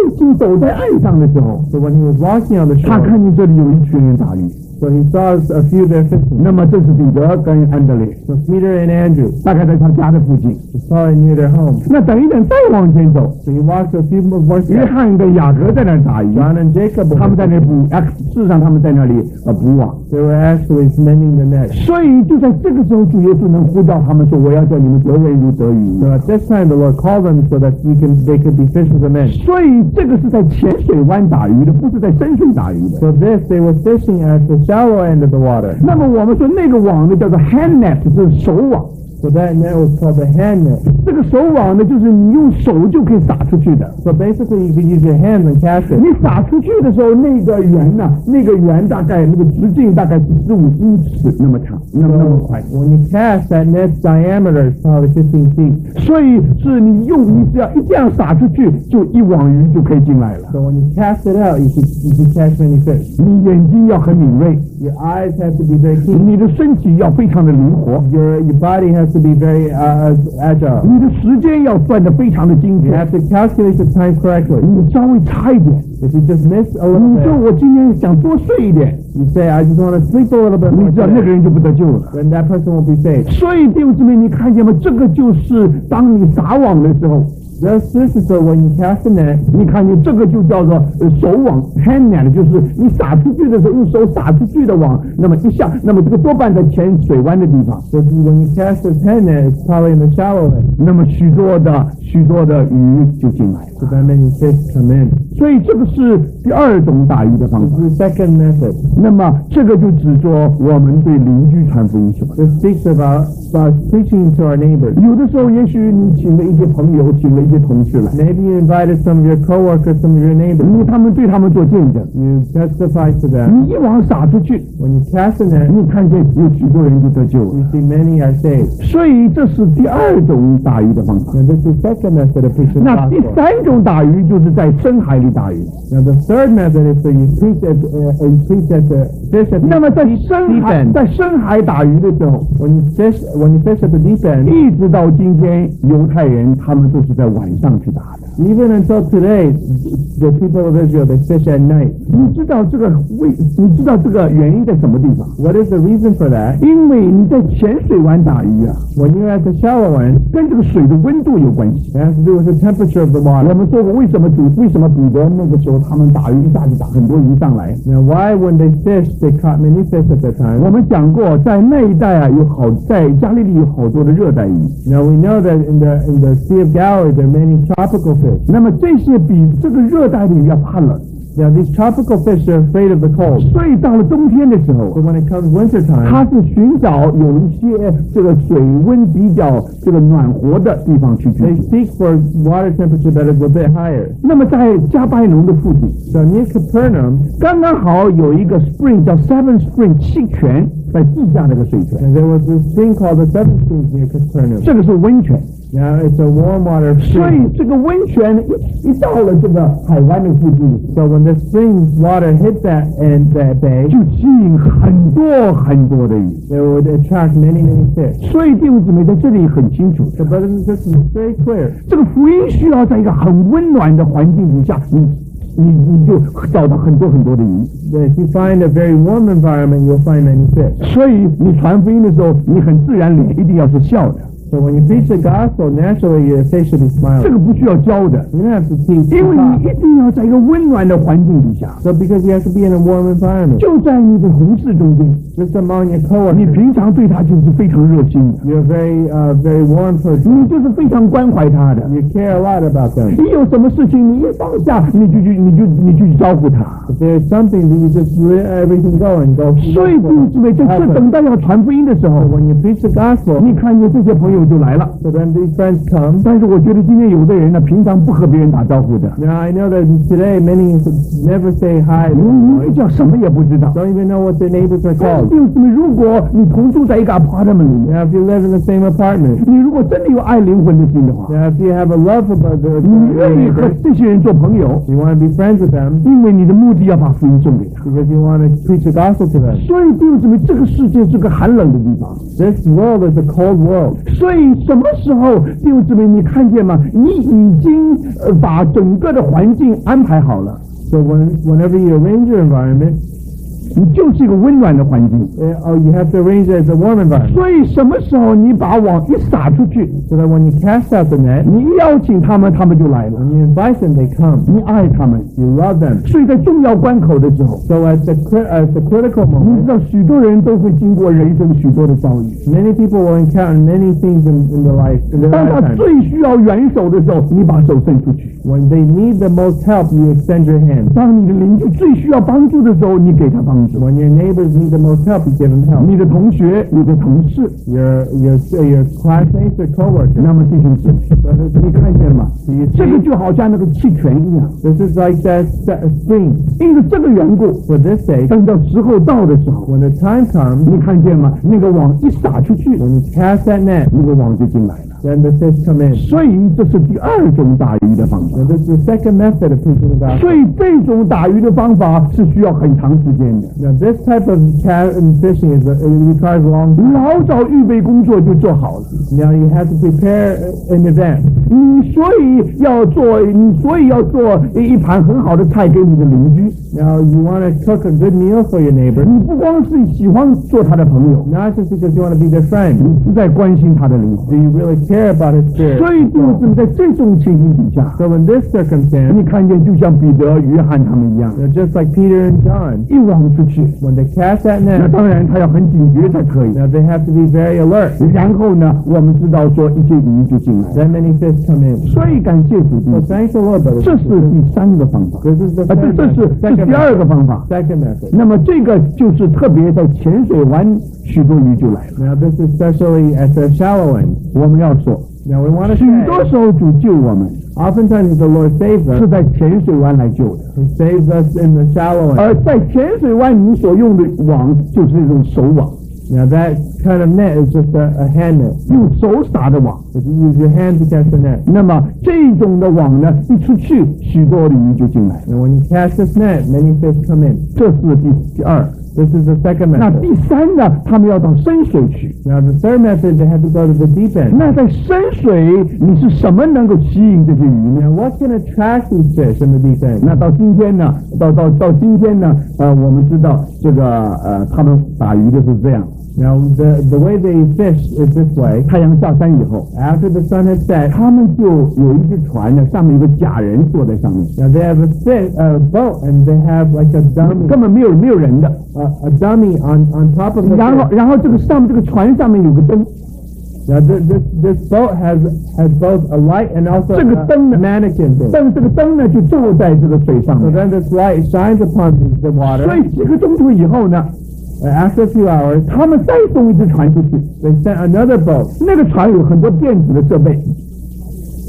S1: 岸上的时候，
S2: So when he was walking on the
S1: 他
S2: shore,
S1: 看见这里有一群人打鱼。
S2: so he saw a few there fishing.
S1: 那么这是彼得跟安德烈，
S2: So Peter and Andrew,
S1: 大概在他家的附近。
S2: it's probably near their home.
S1: 那等一等再往前走，
S2: So he walked a few more
S1: 约
S2: steps.
S1: 翰跟雅各在那儿打鱼，
S2: John and Jacob,
S1: 他们在那儿捕，事实上他们在那里捕网。
S2: they were actually mending the net.
S1: 所以就在这个时候，主耶稣能呼召他们说：“我要叫你们得人如得鱼。
S2: So at this time, the Lord called them so that they could be fishers of men. ”
S1: 所以这个是在浅水湾打鱼的，不是在深水打鱼的。
S2: So this, they were fishing at the shallow end of the water.
S1: 那么我们说那个网呢，叫做 hand net，就是手网。
S2: So that net was called the hand net.
S1: 这个手网呢，就是你用手就可以撒出去的。
S2: So basically, you could use your hand and cast it.
S1: 你撒出去的时候，那个圆大概那个直径大概15英尺那么长，那么宽。
S2: When you cast, that net's diameter is probably 15 feet.
S1: 所以是你只要一这样撒出去，就一网鱼就可以进来了。
S2: So when you cast it out, you can catch many fish.
S1: 你眼睛要很敏锐，
S2: Your eyes have to be very keen.
S1: 你的身体要非常的灵活，
S2: Your body has to be very agile.
S1: 你的时间要算得非常的精
S2: You
S1: 确。
S2: have to calculate the time correctly.
S1: 你稍微差一点，
S2: If you just miss a little
S1: 你说
S2: bit,
S1: 我今天想多睡一点，
S2: you say, I just want to sleep a little bit
S1: 你
S2: more
S1: 知道那个
S2: today,
S1: 人就不得救了。
S2: then that person will be saved.
S1: 所以弟兄姊妹，你看见吗？这个就是当你撒网的时候，
S2: This is so when you cast a net,
S1: 你看见这个就叫做手网 hand net， 就是你撒出去的时候用手撒出去的网，那么一下，那么这个多半在浅水湾的地方，
S2: so when you cast this hand net, it's probably in the shallow end.
S1: 那么许多的鱼就进来了。
S2: So that many fish come in.
S1: 所以这个是第二种打鱼的方法。
S2: This is the second method.
S1: 那么这个就指着我们对邻居传福音是吧？
S2: This speaks about preaching to our neighbors.
S1: 有的时候也许你请了一些朋友，请了一些同事来，
S2: Maybe you invited some of your coworkers, some of your neighbors.
S1: 对他们做见证。
S2: You testify to them.
S1: 你一网撒出去，
S2: When you cast a net,
S1: 你看见有许多人就得救了。
S2: you see many are saved.
S1: 所以这是第二种打鱼的方法。
S2: And this is the second method of preaching the
S1: 那第
S2: gospel.
S1: 三种种打鱼就是在深海里打鱼。
S2: Now the third method is to you preach at the fish at
S1: 那么
S2: the
S1: 在
S2: deep
S1: 深海打鱼的时候，
S2: when you fish at the deep end,
S1: 一直到今天，犹太人他们都是在晚上去打的。
S2: even until today, the people of Israel they fish at night.
S1: 你知道这个原因在什么地方？
S2: What is the reason for that?
S1: 因为你在浅水湾打鱼啊，
S2: When you're at the shallow end,
S1: 跟这个水的温度有关系。
S2: it has to do with the temperature of the
S1: 我
S2: water.
S1: 们说过为什么彼得那个时候他们打鱼一下子打很多鱼上来？
S2: Now, why when they fish, they caught many fish at the time?
S1: 我们讲过，在那一带啊，在加利利有好多的热带鱼。
S2: Now we know that in the Sea of Galilee there are many tropical fish.
S1: 那么这些比这个热带的鱼要怕冷。
S2: Now these tropical fish are afraid of the cold.
S1: 所以到了冬天的时候，
S2: So when it comes winter
S1: 它
S2: time,
S1: 是寻找有一些这个水温比较这个暖和的地方去居
S2: they
S1: 住。
S2: seek for water temperature that is a bit higher.
S1: 那么在加拜农的附近，
S2: So near Capernaum,
S1: 刚刚好有一个 spring 叫 Seven Spring 7泉，在地下那个水泉，
S2: and there was this spring called the Seven Springs near Capernaum.
S1: 这个是温泉。
S2: Now it's a warm water
S1: 所
S2: spring.
S1: 以这个温泉一到了这个海湾的附近，
S2: So when the spring water hit that bay,
S1: 就吸引很多很多的鱼。
S2: it would attract many fish.
S1: 所以弟兄姊妹在这里很清楚，
S2: So brothers and sisters, it's very clear.
S1: 这个福音需要在一个很温暖的环境底下，你就找到很多很多的鱼。
S2: That if you find a very warm environment, you'll find many fish.
S1: 所以你传福音的时候，你很自然脸一定要是笑的，
S2: So when you preach the gospel, naturally your face should be
S1: 这
S2: smiling.
S1: 个不需要教的，
S2: You don't have to teach.
S1: 因为你一定要在一个温暖的环境底下，
S2: So because you have to be in a warm environment.
S1: 就在你的同事中间，
S2: Just among your
S1: 你
S2: coworkers,
S1: 平常对他就是非常热心的，
S2: you're very warm person.
S1: 你就是非常关怀他的。
S2: You care a lot about them.
S1: 你有什么事情，你一放下，你就去招呼他。
S2: If there's something, you just let everything go and go.
S1: 所以弟兄姊妹，在这等待要传福音的时候，
S2: When you preach the gospel,
S1: 你看见这些朋友就来了。
S2: so then these friends come.
S1: 但是我觉得今天有的人呢，平常不和别人打招呼的，
S2: Now I know that today many never say hi.
S1: 你叫什么也不知道。
S2: Don't even know what their neighbors are
S1: 但是
S2: called.
S1: 弟兄姊妹，如果你同住在一个 apartment 里面，
S2: Now if you live in the same apartment,
S1: 你如果真的有爱灵魂的心的话，
S2: now if you have a love about the
S1: 你愿意和
S2: neighbors,
S1: 这些人做朋友，
S2: you want to be friends with them
S1: 因为你的目的要把福音送给他。
S2: because you want to preach the gospel to them.
S1: 所以弟兄姊妹，这个世界是个寒冷的地方。
S2: This world is a cold world.
S1: 所以什么时候弟兄姊妹，你看见吗？你已经把整个的环境安排好了，
S2: So whenever you arrange your environment,
S1: 你就是一个温暖的环境。
S2: you have to arrange it as a warm environment.
S1: 所以什么时候你把网一撒出去，
S2: So that when you cast out the net,
S1: 你一邀请他们，他们就来了。
S2: when you invite them, they come.
S1: 你爱他们，
S2: You love them.
S1: 所以在重要关口的时候，
S2: So at the critical
S1: 你
S2: moment,
S1: 知道许多人都会经过人生许多的遭遇。
S2: many people will encounter many things in their
S1: 当他
S2: lifetime.
S1: 最需要援手的时候，你把手伸出去；
S2: When they need the most help, you extend your hand.
S1: 当你的邻居最需要帮助的时候，你给他帮助；
S2: When your neighbors need the most help, you give them help.
S1: 你的同学、你的同事，
S2: Your classmates or coworkers.
S1: 那么弟兄姊妹，你看见吗？
S2: Do you
S1: 这个
S2: see?
S1: 就好像那个气泉一样。
S2: This is like that spring.
S1: 因为这个缘故，
S2: For this sake,
S1: 等到时候到的时候，
S2: when the time comes,
S1: 你看见吗？那个网一撒出去，
S2: when you cast that net,
S1: 那个网就进来了。
S2: then the fish come in.
S1: 所以这是第二种打鱼的方法。
S2: Now, this is the second method of preaching the gospel.
S1: 所以这种打鱼的方法是需要很长时间的。
S2: Now, this type of fishing it requires long time.
S1: 老早预备工作就做好了。
S2: Now, you have to prepare in advance.
S1: 你所以要做一盘很好的菜给你的邻居。
S2: Now, you want to cook a good meal for your neighbor,
S1: 你不光是喜欢做他的朋友，
S2: not just because you want to be their friend.
S1: 你是在关心他的灵
S2: Do
S1: 魂。
S2: you really care about his spirit?
S1: 所以就是在这种情形底下，
S2: So in this circumstance,
S1: 你看见就像彼得、约翰他们一样，
S2: they're just like Peter and John.
S1: 一网出去，
S2: When they cast that
S1: 那
S2: net,
S1: 当然他要很警觉才可以。
S2: now they have to be very alert.
S1: 然后呢，我们知道说一些鱼就进来了。
S2: Then many fish come in.
S1: 所以感谢主，
S2: So thank the Lord, brothers.
S1: 这是第三个方法。
S2: This is the
S1: 这
S2: third
S1: 这是
S2: method.
S1: 第二个方法。
S2: Second method.
S1: 那么这个就是特别在浅水湾，许多鱼就来了。
S2: Now this is especially at the shallow end.
S1: 我们要说，
S2: Now we want to
S1: 许多
S2: say,
S1: 时候主救我们
S2: oftentimes the Lord saves
S1: 是
S2: us.
S1: 在浅水湾来救的，
S2: He saves us in the shallow end.
S1: 而在浅水湾你所用的网就是这种手网。
S2: Now that kind of net is just a hand net.
S1: 用手撒的网。
S2: If you use your hand to catch the net.
S1: 那么这种的网呢，一出去，许多的鱼就进来。
S2: And when you cast this net, many fish come in.
S1: 这是第二。
S2: This is the second method.
S1: 那第三呢，他们要到深水去。
S2: Now the third method, they have to go to the deep end.
S1: 那在深水，你是什么能够吸引这些鱼呢？
S2: Now what can attract these fish in the deep end?
S1: 那到今天呢，到今天呢，我们知道这个他们打鱼的是这样。
S2: Now the way they fish is this way.
S1: 太阳下山以后
S2: After the sun has set,
S1: 他们就有一只船呢，上面有个假人坐在上面。
S2: Now they have a boat and they have like a dummy.
S1: 根本没有人的。
S2: A dummy on top of the fish.
S1: 然后这个船上面有个灯。
S2: Now this boat has both a light and also a mannequin thing.
S1: 这个灯呢就照在这个水上面。
S2: So then this light shines upon the water.
S1: 所以几个钟头以后呢
S2: ，after a few hours,
S1: 他们再送一只船出去。
S2: They sent another boat.
S1: 那个船有很多电子的设备。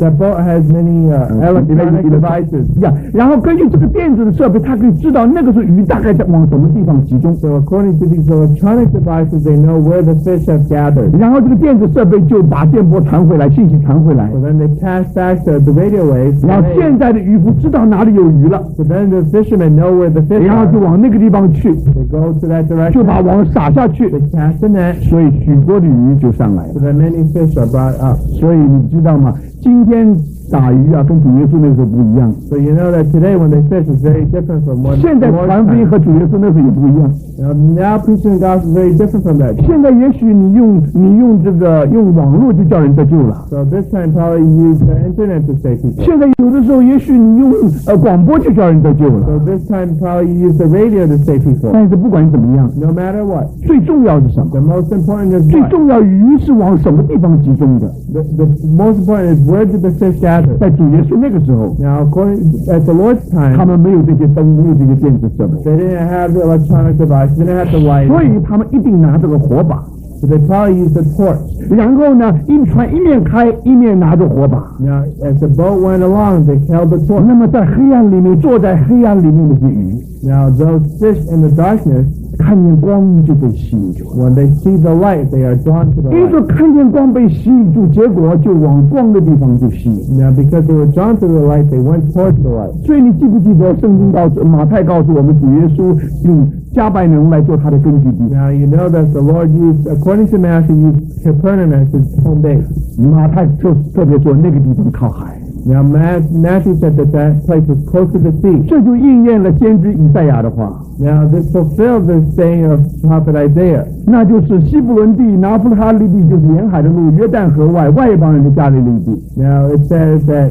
S2: That boat has many electronic devices.
S1: 然后根据这个电子的设备，它可以知道那个时候鱼大概在往什么地方集中。
S2: So according to these electronic devices, they know where the fish have gathered.
S1: 然后这个电子设备就把电波传回来，信息传回来。
S2: So then they pass back the radio waves.
S1: 然后现在的渔夫知道哪里有鱼了。
S2: So then the fishermen know where the fish are.
S1: 然后就往那个地方去。
S2: They go to that direction.
S1: 就把网撒下去。
S2: They cast the net.
S1: 所以许多的鱼就上来了。
S2: So then many fish are brought up.
S1: 所以你知道吗？今天打鱼啊，跟主耶稣那时候不一样。
S2: So you know that today when they fish is very different from what.
S1: 现在传福音和主耶稣那时候也不一样。
S2: Now preaching the gospel is very different from that.
S1: 现在也许你用这个用网络就叫人得救了。
S2: So this time probably you use the internet to save people.
S1: 现在有的时候也许你用广播就叫人得救了。
S2: So this time probably you use the radio to save people.
S1: 但是不管怎么样
S2: ，no matter what,
S1: 最重要是什么
S2: the most important is
S1: 最
S2: what?
S1: 重要鱼是往什么地方集中的？
S2: The most important is where did the fish gather?
S1: 在主耶稣那个时候，
S2: Now according at the Lord's time,
S1: 他们没有这些灯，没有这些电子设备，
S2: they didn't have the electronic device, they didn't have the light.
S1: 所以他们一定拿这个火把。
S2: So they probably used a torch.
S1: 然后呢，船一面开一面拿着火把。
S2: Now as the boat went along, they held the torch.
S1: 那么在黑暗里面，坐在黑暗里面的这些鱼，
S2: Now those fish in the darkness,
S1: 看见光就被吸引住。
S2: when they see the light, they are drawn to the
S1: 因为
S2: light.
S1: 看见光被吸引住，结果就往光的地方就吸引。
S2: Now because they were drawn to the light, they went towards the light.
S1: 所以你记不记得圣经马太告诉我们，主耶稣用加百农来做他的根据地。
S2: Now you know that the Lord used, according to Matthew, used Capernaum as his home base.
S1: 马太就特别说那个地方靠海。
S2: Now Matthew said that place was close to the sea.
S1: 这就应验了先知以赛亚的话。
S2: Now this fulfilled the saying of prophet Isaiah.
S1: 那就是西布伦地、拿弗他利地，就是沿海的路，约旦河外外邦人的加利利地。
S2: Now it says that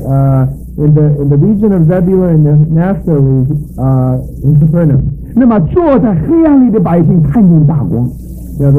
S2: in the region of Zebulun and Naphtali, in Capernaum.
S1: 那么坐在黑暗里的百姓看见大光。
S2: Now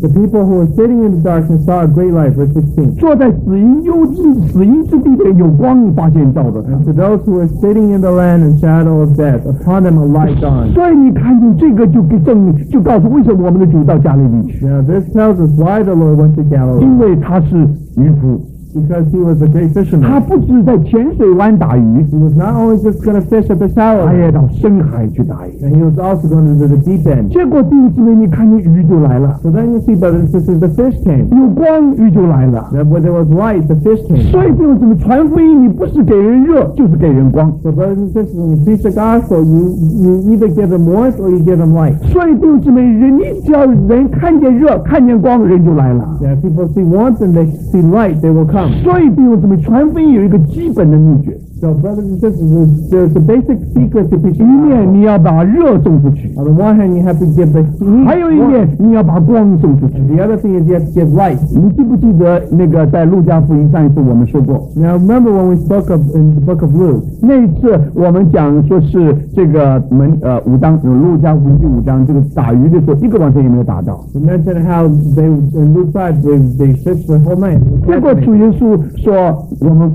S2: the people who were sitting in the darkness saw a great light. Verse 16.
S1: 坐在死荫之地的人有光发现照着他。
S2: And to those who were sitting in the land and shadow of death, upon them a light dawned.
S1: 所以你看见这个就证明，就告诉为什么我们的主到加利利去。
S2: Now this tells us why the Lord went to Galilee.
S1: 因为他是渔夫。
S2: Because he was a great fisherman.
S1: 他不只在浅水湾打鱼，
S2: He was not only just going to fish at the shallow
S1: 他
S2: end,
S1: 也到深海去打鱼。
S2: and he was also going to the deep end.
S1: 结果弟兄姊妹，你看见鱼就来了，
S2: So then you see, brothers and sisters, the fish came.
S1: 有光鱼就来了。
S2: Then when there was light, the fish came.
S1: 所以弟兄姊妹，传福音你不是给人热，就是给人光。
S2: So brothers and sisters, when you preach the gospel, you either give them warmth or you give them light.
S1: 所以弟兄姊妹，你只要人看见热，看见光，人就来了。
S2: Yeah, if people see warmth and they see light, they will come.
S1: 所以弟兄姊妹，传福音有一个基本的秘诀。
S2: So brothers and sisters, there's a basic secret to
S1: 一
S2: preaching.
S1: 面你要把热送出去，
S2: On the one hand, you have to give the heat.
S1: 还有一面你要把光送出去。
S2: The other thing is you have to give light.
S1: 你记不记得那个在路加福音上一次我们说过？
S2: Now remember when we spoke of in the book of Luke.
S1: 那一次我们讲说是这个5章，路加福音第5章，这个打鱼的时候一个网线也没有打到。
S2: We mentioned how they in Luke 5 they fished the whole night.
S1: 结果主耶稣说我们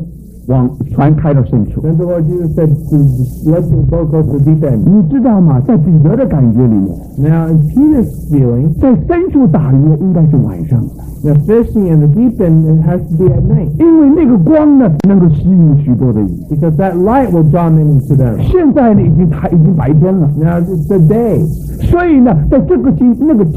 S1: 往船开到深处。
S2: Then the Lord Jesus said, "Let the boat go to the deep end."
S1: 你知道吗？在彼得的感觉里面，
S2: Now in Peter's feeling,
S1: 在深处打鱼应该是晚上的。
S2: Now fishing in the deep end, it has to be at night.
S1: 因为那个光呢，能够吸引许多的鱼。
S2: Because that light will draw many to them.
S1: 现在呢，已经白天了。
S2: Now it's the day.
S1: 所以呢，在这个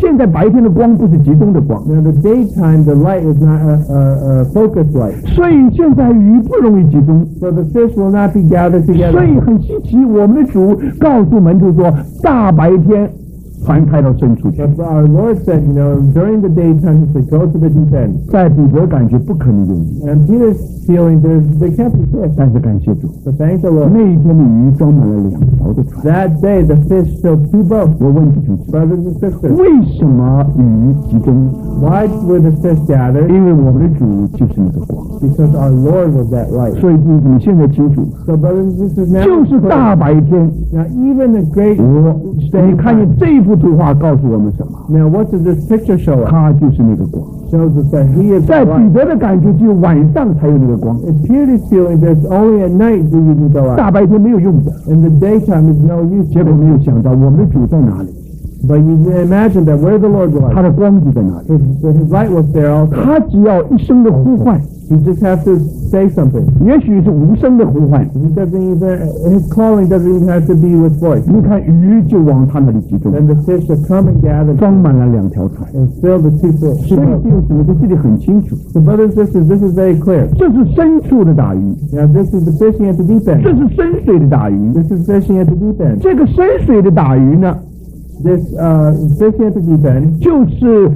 S1: 现在白天的光不是集中的光。
S2: Now the daytime, the light is not a focused light.
S1: 所以现在鱼不容易集中。
S2: So the fish will not be gathered
S1: 所
S2: together.
S1: 以很稀奇，我们的主告诉门徒说，大白天船开到深处去。
S2: But our Lord said, during the daytime, He said, go to the deep end.
S1: 在彼得感觉不可能有鱼，
S2: And Peter's feeling they can't be fish.
S1: 但是感谢主，
S2: So thank the Lord.
S1: 那一天的鱼装满了2条的船。
S2: That day, the fish filled 2 boats.
S1: 我问弟兄姊妹，
S2: Brothers and sisters,
S1: 为什么鱼集中？
S2: why were the fish gathered?
S1: 因为我们的主就是那个光。
S2: Because our Lord was that light.
S1: 所以弟兄姊妹现在清楚，
S2: So brothers and sisters, now
S1: 就是大白天。
S2: now even the great
S1: 你看见这幅图画告诉我们什么？
S2: now what does this picture show us?
S1: 他就是那个光。
S2: Shows us that He is
S1: 在
S2: the
S1: 彼
S2: light.
S1: 得的感觉，只有晚上才有那个光，
S2: In Peter's feeling, there's only at night do you need the light.
S1: 大白天没有用的。
S2: In the daytime, is no use.
S1: 结果没有想到，我们的主在哪里？
S2: But you can imagine that where the Lord
S1: 他
S2: was,
S1: 的光就在哪里。
S2: His light was there also.
S1: 他只要一声的呼唤，
S2: You just have to say something.
S1: 也许是无声的呼唤，
S2: He doesn't even, His calling doesn't even have to be with voice.
S1: 你看鱼就往他那里集中，
S2: Then the fish will come and gather
S1: 装满了2条船。
S2: and fill the 2 fish.
S1: 所以弟兄姊妹，在这里很清楚，
S2: So brothers and sisters, this is very clear.
S1: 这是深处的大鱼，
S2: Now this is the fishing at the deep
S1: 这
S2: end.
S1: 是深水的大鱼。
S2: This is fishing at the deep end.
S1: 这个深水的大鱼呢，
S2: This fishing at the deep end.
S1: 就是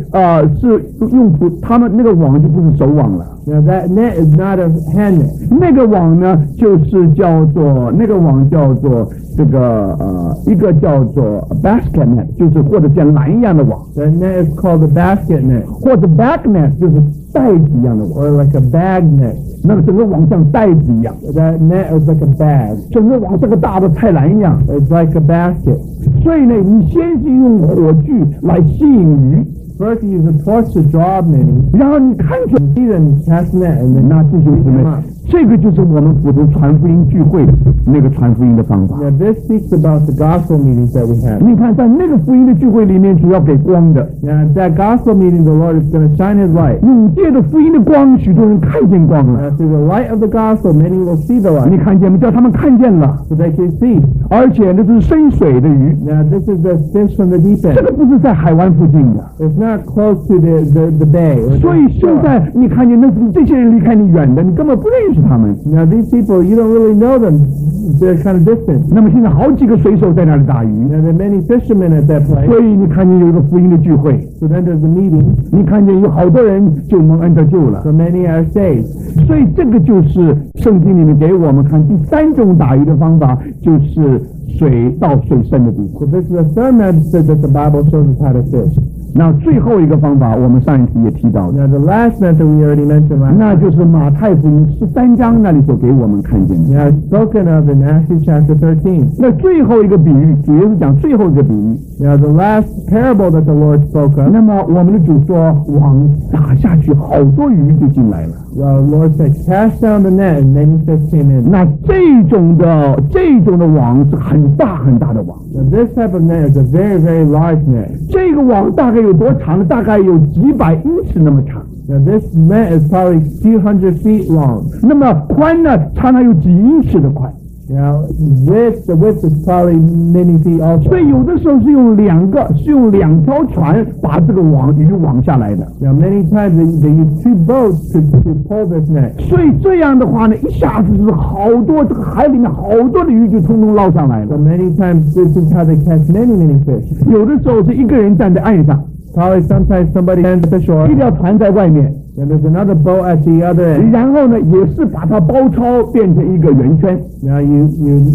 S1: 是用他们那个网就不是手网了，
S2: Now that net is not a hand net.
S1: 那个网呢就是叫做那个网叫做这个一个叫做 basket net， 就是或者像篮一样的网，
S2: That net is called the basket net,
S1: 或者 bag net 就是袋子一样的网，
S2: or like a bag net.
S1: 那个整个网像袋子一样，
S2: That net is like a bag.
S1: 整个网像个大的菜篮一样。
S2: It's like a basket.
S1: 所以呢，你先是用火炬来吸引鱼，
S2: First, you use a torch to draw many.
S1: 然后你看出
S2: See them cast net, and then
S1: 那弟兄姊妹，这个就是我们普通传福音聚会那个传福音的方法。
S2: now this speaks about the gospel meetings that we have.
S1: 你看，在那个福音的聚会里面，主要给光的，
S2: Now that gospel meeting, the Lord is going to shine His light.
S1: 用借着福音的光，许多人看见光了。
S2: Now through the light of the gospel, many will see the
S1: 你
S2: light,
S1: 看见没？叫他们看见了，
S2: so they can see.
S1: 而且那是深水的鱼，
S2: Now this is the fish from the deep
S1: 这
S2: end.
S1: 个不是在海湾附近的。
S2: It's not close to the bay. or the
S1: 所以现
S2: shore.
S1: 在你看见那是这些人离开你远的，你根本不认识他们。
S2: Now these people, you don't really know them. They're kind of distant.
S1: 那么现在好几个水手在那里打鱼，
S2: Now there are many fishermen at that place.
S1: 所以你看见有一个福音的聚会，
S2: So then there's a meeting.
S1: 你看见有好多人就蒙恩得救了。
S2: So many are saved.
S1: 所以这个就是圣经里面给我们看第3种打鱼的方法，就是水到水深的地方。
S2: So this is the third method that the Bible shows us how to fish.
S1: 那最后一个方法，我们上一次也提到的，
S2: Now the last method we already mentioned last
S1: 那就是马太福音13章那里所给我们看见的。
S2: Now it's spoken of in Matthew chapter 13.
S1: 那最后一个比喻，主要是讲最后一个比喻。
S2: Now the last parable that the Lord spoke of,
S1: 那么我们的主说，网打下去，好多鱼就进来了。
S2: the Lord said, cast down the net, and many fish came in.
S1: 那这种的网是很大很大的网。
S2: Now this type of net is a very, very large net.
S1: 这个网大概有多长呢？大概有几百英尺那么长。
S2: Now this net is probably a few hundred feet long.
S1: 那么宽呢，常常有几英尺的宽。
S2: Now the width is probably many feet also.
S1: 所以有的时候是用2条船把这个鱼网下来的。
S2: Now many times they use 2 boats to pull this net.
S1: 所以这样的话呢，一下子是好多这个海里面好多的鱼就通通捞上来
S2: So
S1: 了。
S2: many times this is how they catch many fish.
S1: 有的时候是一个人站在岸上，
S2: Probably sometimes somebody stands at the shore,
S1: 一条船在外面，
S2: and there's another boat at the other end.
S1: 然后呢也是把它包抄变成一个圆圈，
S2: Now you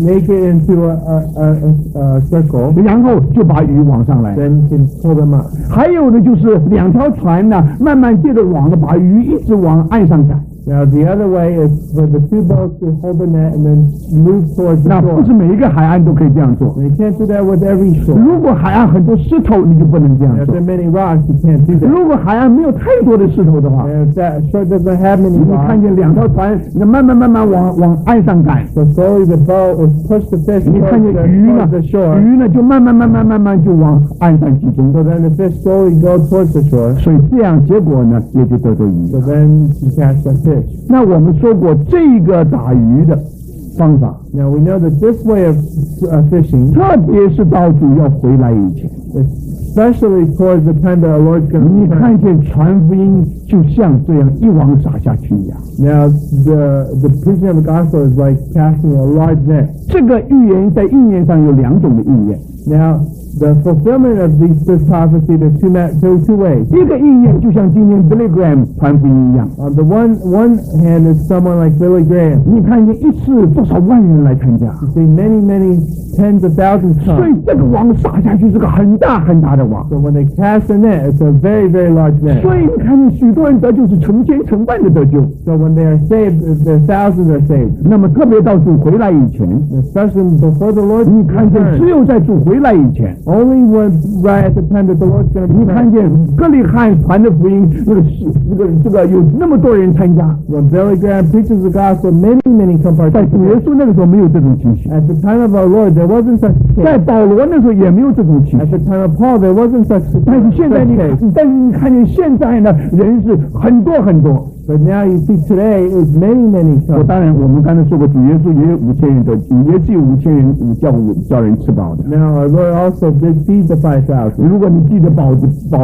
S2: make it into a circle,
S1: 然后就把鱼网上来。
S2: then you can pull them up.
S1: 还有呢就是2条船呢，慢慢借着网呢把鱼一直往岸上赶。
S2: Now the other way is for the two boats to hold the net and then move towards the
S1: 那不
S2: shore.
S1: 是每一个海岸都可以这样做。
S2: You can't do that with every shore.
S1: 如果海岸很多石头，你就不能这样
S2: If
S1: 做
S2: there are。many rocks, you can't do that.
S1: 如果海岸没有太多的石头的话，
S2: And if that shore doesn't have many
S1: 你看
S2: rocks,
S1: 见两条船，那慢慢往岸上赶，
S2: so slowly the boat will push the fish
S1: 你看
S2: towards
S1: 见鱼呢
S2: the shore.
S1: 鱼呢就慢慢就往岸上集中。
S2: So then the fish slowly go towards the shore.
S1: 所以这样结果呢，也就得到鱼。
S2: So then you catch the fish.
S1: 那我们说过这个打鱼的方法，
S2: Now we know that this way of fishing,
S1: 特别是到主要回来以前，
S2: especially towards the time that our Lord's going
S1: 你
S2: to return.
S1: 看见传福音就像这样一网撒下去一样。
S2: Now the preaching of the gospel is like casting a large net.
S1: 这个预言在意念上有两种的应验，
S2: Now the fulfillment of this prophecy, there's two ways.
S1: 一个应验就像今天 Billy Graham 传福音一样，
S2: On the one hand is someone like Billy Graham.
S1: 你看见一次多少万人来参加，
S2: You see many tens of thousands
S1: 所
S2: come.
S1: 以这个网撒下去是个很大的网。
S2: So when they cast the net, it's a very large net.
S1: 所以你看见许多人得救是成千成万的得救。
S2: So when they are saved, their thousands are saved.
S1: 那么特别到主回来以前，
S2: Especially before the Lord
S1: 你看见只
S2: returns.
S1: 有在主回来以前，
S2: Only when right at the time that the Lord's going to
S1: 你看
S2: return.
S1: 见哥利汉传的福音，这个有那么多人参加，
S2: When Billy Graham preaches the gospel, many come
S1: 在主耶
S2: participate.
S1: 稣那个时候没有这种情形，
S2: At the time of our Lord, there wasn't such a
S1: 在
S2: case.
S1: 保罗那时候也没有这种情
S2: At
S1: 形。
S2: the time of Paul, there wasn't such
S1: 但是现在
S2: case.
S1: 但是你看见现在呢，人是很多。
S2: But now you see today is many
S1: 我
S2: come.
S1: 当然，我们刚才说过，主耶稣也有5000人的，也是有5000人叫人吃饱的。
S2: Now our Lord also did feed the 5,000.
S1: 如果你记得保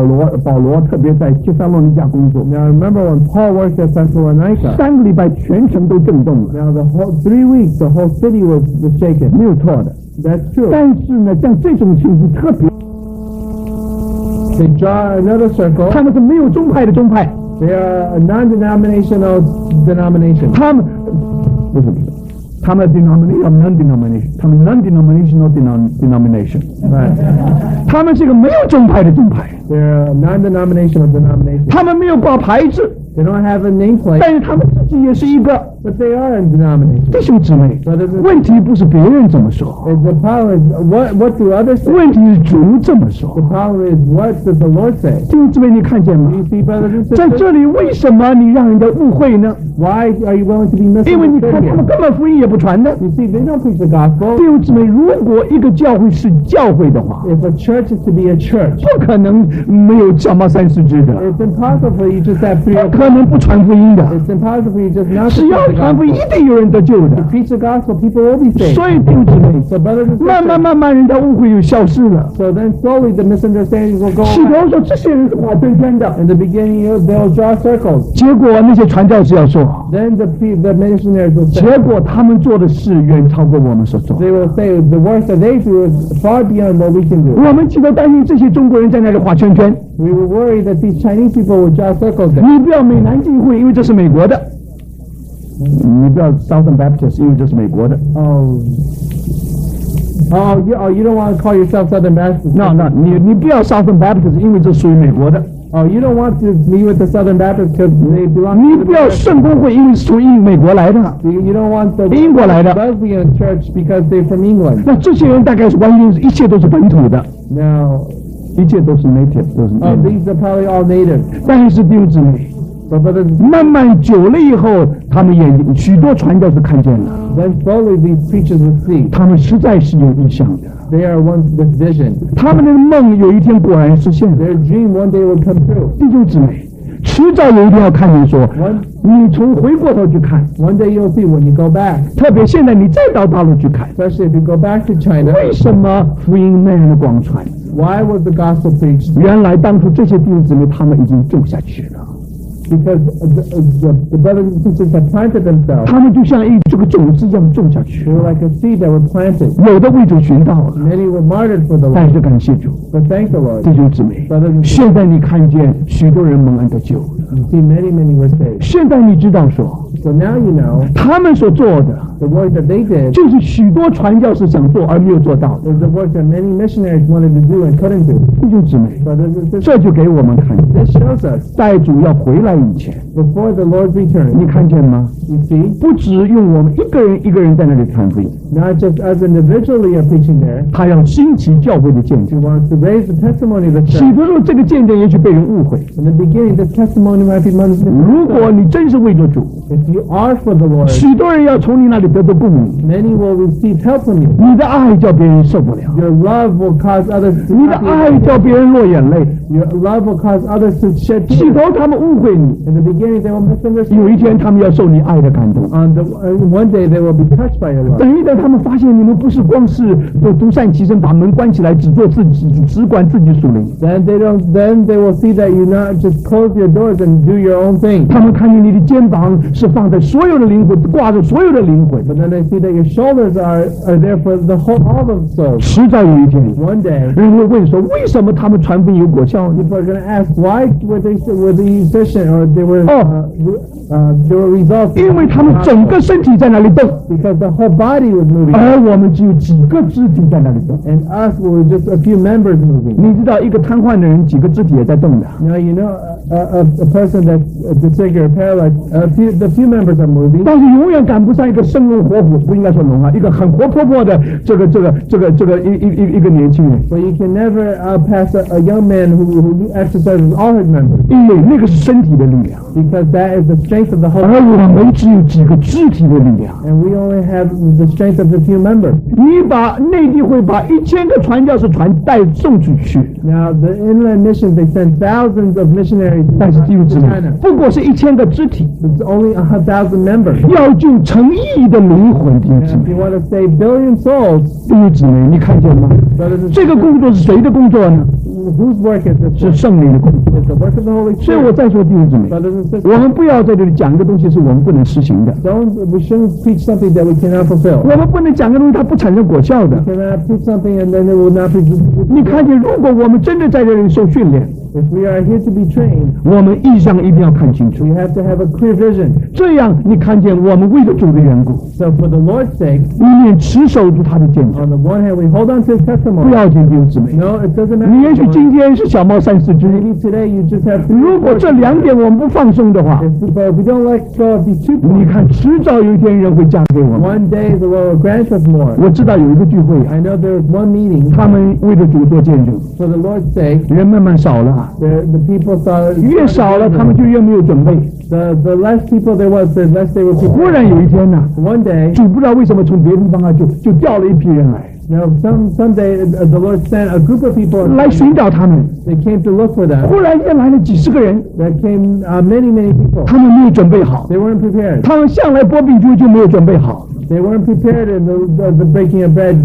S1: 罗特别在帖撒罗尼迦工作，
S2: Now remember when Paul worked at Thessalonica.
S1: 3个礼拜全城都震动了，
S2: Now the whole 3 weeks, the whole city was shaken.
S1: 没有错的。
S2: That's true.
S1: 但是呢，像这种情形特别，
S2: They draw another circle.
S1: 他们是没有宗派的宗派，
S2: They are a non-denominational denomination.
S1: 他们不是，他们 non-denomination， 他们 non-denominational denomination，
S2: Right.
S1: 他们是一个没有宗派的宗派，
S2: They're a non-denominational denomination.
S1: 他们没有挂牌子，
S2: They don't have a nameplate,
S1: 但是他们自己也是一个
S2: but they are a denomination.
S1: 弟兄姊妹。
S2: Brothers and
S1: 问题不是别人怎么说，
S2: The problem is what do others say?
S1: 问题是主怎么说
S2: The。problem is what does the Lord say?
S1: 弟兄姊妹，你看见吗
S2: Do？ you see, brothers and
S1: 在
S2: sisters?
S1: 这里为什么你让人家误会呢？
S2: Why are you willing to be
S1: 因为你看
S2: misunderstood
S1: 他们
S2: here?
S1: 根本福音也不传的。
S2: You see, they don't preach the gospel.
S1: 弟兄姊妹，如果一个教会是教会的话，
S2: If a church is to be a church,
S1: 不可能没有小猫30只的，
S2: it's impossible for you just to have 3 or
S1: 不可能不传福音的。
S2: It's impossible for you just not to
S1: 只要
S2: preach the
S1: 传福音，
S2: gospel.
S1: 一定有人得救的。
S2: Preach the gospel, people will be saved.
S1: 所以弟兄姊妹，
S2: So brothers and
S1: 慢
S2: sisters,
S1: 慢，人家误会就消失了。
S2: so then slowly the misunderstandings will go
S1: 起
S2: away.
S1: 头说这些人是画圈圈的，
S2: In the beginning, they'll draw circles.
S1: 结果那些传教士要说，
S2: Then the missionaries will say,
S1: 结果他们做的事远超过我们所做。
S2: they will say the work that they do is far beyond what we can do.
S1: 我们记得担心这些中国人在那里画圈圈。
S2: We were worried that these Chinese people would draw circles there.
S1: 你不要美南浸会，因为这是美国的。你不要 Southern Baptist，因为这是美国的。
S2: You don't want to call yourself Southern Baptist.
S1: No， 你不要 Southern Baptist，因为这属于美国的。
S2: You don't want to be with the Southern Baptists because they belong
S1: 你
S2: to
S1: 不要
S2: the
S1: 圣公会，因为属于美国来的。
S2: You don't want the
S1: 英国来的。
S2: Wesleyan Church because they're from England.
S1: 那这些人大概是完全一切都是本土的，
S2: Now,
S1: 一切都是 native， 都是
S2: these are probably all native.
S1: 但是弟兄姊妹，
S2: But brothers,
S1: 慢慢久了以后，他们眼睛许多传教士看见了，
S2: then slowly these preachers will see.
S1: 他们实在是有意向的，
S2: They are ones with vision.
S1: 他们的梦有一天果然实现了。
S2: Their dream one day will come true.
S1: 弟兄姊妹，迟早有一天要看见说， 你从回过头去看，
S2: One day you'll see when you go back,
S1: 特别现在你再到大陆去看，
S2: especially if you go back to China.
S1: 为什么福音那样的广传？
S2: Why was the gospel preached?
S1: 原来当初这些弟兄姊妹他们已经种下去了，
S2: Because the brothers and sisters had planted themselves.
S1: 他们就像这个种子一样种下去
S2: They，were like a seed that were planted.
S1: 有的为主寻道了，
S2: Many were martyred for the
S1: 但
S2: Lord.
S1: 是感谢主，
S2: But thank the Lord.
S1: 弟兄姊妹，
S2: Brothers and sisters,
S1: 现在你看见许多人蒙恩得救了，
S2: you see many were saved.
S1: 现在你知道说，
S2: So now you know
S1: 他们所做的
S2: the work that they did
S1: 就是许多传教士想做而没有做到的，
S2: is the work that many missionaries wanted to do and couldn't do.
S1: 弟兄姊妹，
S2: Brothers and sisters,
S1: 这就给我们看见，
S2: this shows us
S1: 在主要回来以前，
S2: before the Lord's return.
S1: 你看见吗？
S2: You see,
S1: 不只用我们一个人在那里传福音，
S2: not just us individually are preaching there.
S1: 他要兴起教会的见
S2: He
S1: 证。
S2: wants to raise the testimony of the
S1: 许
S2: church.
S1: 多时候，这个见证也许被人误会。
S2: In the beginning, the testimony might be
S1: 如果
S2: misunderstood.
S1: 你真是为了主，
S2: If you are for the Lord,
S1: 许多人要从你那里得到供应，
S2: many will receive help from you.
S1: 你的爱叫别人受不了，
S2: Your love will cause others to
S1: 你的
S2: not be
S1: 爱叫别人落眼泪，
S2: Your love will cause others to shed
S1: 起
S2: tears.
S1: 头他们误会你，
S2: In the beginning, they will
S1: 有一
S2: misunderstand.
S1: 天他们要受你爱的感动。
S2: One day, they will be touched by your love.
S1: 等一等，他们发现你们不是光是独善其身，把门关起来，只做自己，只管自己属灵。
S2: Then they will see that you not just close your doors and do your own thing.
S1: 他们看见你的肩膀是放在所有的灵魂，挂着所有的灵魂。
S2: But then they see that your shoulders are there for all of the souls.
S1: 迟早有一天，
S2: One day,
S1: 人会问说：为什么他们传福音有果效呢？
S2: people are going to ask why were they efficient or they were results.
S1: 因为他们整个身体在那里动，
S2: Because the whole body was moving,
S1: 而我们只有几个肢体在那里动。
S2: and us were just a few members moving.
S1: 你知道，一个瘫痪的人，几个肢体也在动的。
S2: Now you know a person that's disfigured, paralyzed, the few members are moving.
S1: 但是永远赶不上一个生龙活虎，不应该说龙啊，一个很活泼泼的这个一个年轻人，
S2: But you can never pass a young man who exercises all his members,
S1: 因为那个是身体的力量，
S2: because that is the strength of the whole
S1: 而
S2: body,
S1: 我们只有几个肢体的力量。
S2: and we only have the strength of a few members.
S1: 你把内地会把1000个传教士带送出去，
S2: Now the inland missions, they send thousands of missionaries
S1: 但是弟兄
S2: to
S1: 姊妹
S2: China.
S1: 不过是1000个肢体，
S2: It's only 1,000 members.
S1: 要救成亿的灵魂，弟兄姊
S2: And
S1: 妹
S2: if you want to save billion souls,
S1: 弟兄姊妹，你看见吗？
S2: brothers and
S1: 这个
S2: sisters,
S1: 工作是谁的工作呢？
S2: whose work is this?
S1: 是圣灵的工作。
S2: It's the work of the Holy
S1: 所以我
S2: Spirit.
S1: 再说，弟兄姊妹，
S2: Brothers and sisters,
S1: 我们不要在这里讲一个东西是我们不能实行的，
S2: we shouldn't preach something that we cannot fulfill.
S1: 我们不能讲个东西它不产生果效的。
S2: We cannot preach something and then it will not be.
S1: 你看见，如果我们真的在这里受训练，
S2: If we are here to be trained,
S1: 我们意向一定要看清楚，
S2: we have to have a clear vision.
S1: 这样你看见我们为了主的缘故，
S2: So for the Lord's sake,
S1: 一面持守住他的见证，
S2: on the one hand, we hold on to His
S1: 不
S2: testimony.
S1: 要紧，弟兄姊妹。
S2: No, it doesn't
S1: 你也许
S2: matter.
S1: 今天是小猫3-4只，
S2: Maybe today you just have.
S1: 如果这2点我们不放松的话，
S2: But if we don't let go of these 2
S1: 你
S2: points,
S1: 看迟早有一天人会嫁给我们。
S2: one day the Lord will grant us more.
S1: 我知道有一个聚会啊，
S2: I know there was one meeting
S1: 他们为了主做见证，
S2: for the Lord's sake.
S1: 人慢慢少了，
S2: The people saw
S1: 越少了他们就越没有准备。
S2: the less people there was, the less they were
S1: 忽
S2: prepared.
S1: 然有一天呢，
S2: One day,
S1: 主不知道为什么从别的地方啊就调了一批人来
S2: now someday the Lord sent a group of people.
S1: 来寻找他们，
S2: They came to look for them.
S1: 忽然间来了几十个人，
S2: There came many people.
S1: 他们没有准备好，
S2: They weren't prepared.
S1: 他们向来剥饼就没有准备好，
S2: They weren't prepared in the breaking of bread.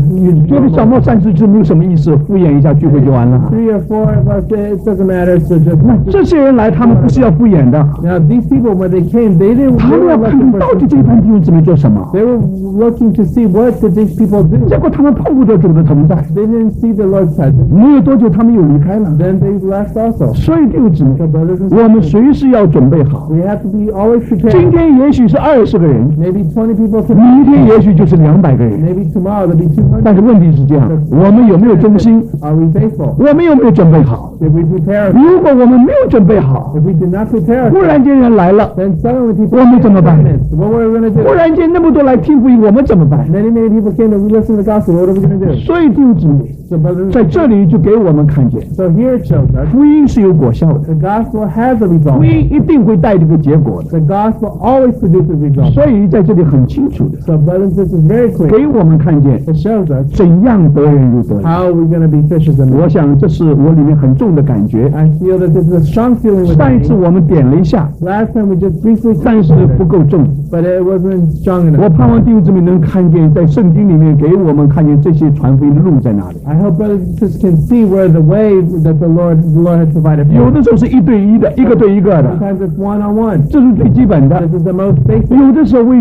S1: 觉得小猫30只没有什么意思，敷衍一下聚会就完了。
S2: 3 or 4 of us, it doesn't matter. So just
S1: 这些人来，他们不是要敷衍的，
S2: now these people when they came, they
S1: 他们要
S2: were
S1: 看
S2: looking
S1: 看
S2: for
S1: 到底这班弟兄姊妹做什么。
S2: they were looking to see what did these people do.
S1: 结果他们碰不得主的同在，
S2: They didn't see the Lord's presence.
S1: 没有多久他们又离开了。
S2: Then they left also.
S1: 所以弟兄姊妹，
S2: So brothers and
S1: 我们
S2: sisters,
S1: 随时要准备好。
S2: we have to be always
S1: 今
S2: prepared.
S1: 天也许是20个人，
S2: Maybe 20 people today.
S1: 明天也许就是200个人。
S2: Maybe tomorrow there'll be 200.
S1: 但是问题是这样，我们有没有忠心？
S2: Are we faithful?
S1: 我们有没有准备好？
S2: Did we prepare?
S1: 如果我们没有准备好，
S2: If we did not prepare,
S1: 忽然间人来了，
S2: then suddenly people
S1: 我们怎么办？
S2: what were we going to
S1: 忽
S2: do?
S1: 然间那么多来听福音，我们怎么办？
S2: Many people came to listen to the gospel. What are we going to do?
S1: 所以弟兄姊妹，
S2: So brothers,
S1: 在这里就给我们看见，
S2: so here it shows us
S1: 福音是有果效的，
S2: the gospel has a
S1: 福
S2: result.
S1: 音一定会带这个结果的。
S2: The gospel always produces results.
S1: 所以在这里很清楚的
S2: So brothers, this is very clear.
S1: 给我们看见
S2: It shows us
S1: 怎样得人如得人。
S2: how we're going to be fishers of men.
S1: 我想这是我里面很重的感觉。
S2: I feel that this is a strong feeling with
S1: 上一次
S2: me.
S1: 我们点了一下，
S2: Last time we just briefly
S1: 但是
S2: touched on
S1: 不
S2: it,
S1: 够重。
S2: but it wasn't strong
S1: 我
S2: enough.
S1: 盼望弟兄姊妹能看见，在圣经里面给我们看见这些传福音的路在哪里。
S2: I hope brothers and sisters can see where the way that the Lord has provided
S1: 有
S2: for.
S1: 的时候是1对1的，一个对一个的，
S2: Sometimes it's one-on-one.
S1: 这是最基本的。
S2: This is the most basic.
S1: 有的时候为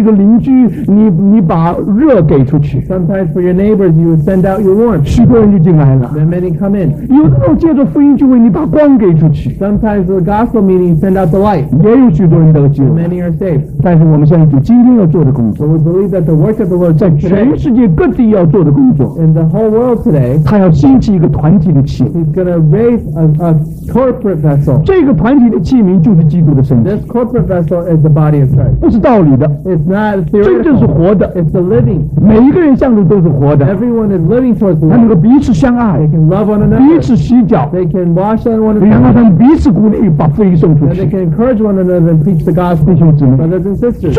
S1: 了邻居你把热给出去，
S2: Sometimes for your neighbors, you would send out your warmth.
S1: 许多人就进来了。
S2: Then many come in.
S1: 有的时候借着福音聚会，你把光给出去，
S2: Sometimes for the gospel meeting, you send out the light.
S1: 也有许多人得救。
S2: Many are saved.
S1: 但是我们相信主今天要做的工
S2: So
S1: 作，
S2: we believe that the work of the Lord
S1: 在
S2: today,
S1: 全世界各地要做的工作，
S2: in the whole world today,
S1: 他要兴起一个团体的器皿。
S2: He's going to raise a corporate vessel.
S1: 这个团体的器皿就是基督的身体，
S2: This corporate vessel is the body of Christ.
S1: 不是道理的，
S2: It's not
S1: 真正是
S2: theoretical.
S1: 活的。
S2: It's the living.
S1: 每一个人向着都是活的，
S2: Everyone is living towards the
S1: 他能
S2: Lord.
S1: 够彼此相爱，
S2: They can love one
S1: 彼
S2: another.
S1: 此洗脚，
S2: They can wash on one
S1: 然后
S2: another.
S1: 他们彼此鼓励，把福音送出
S2: And they
S1: 去。
S2: can encourage one another and preach the gospel.
S1: 弟兄姊妹，
S2: Brothers and sisters.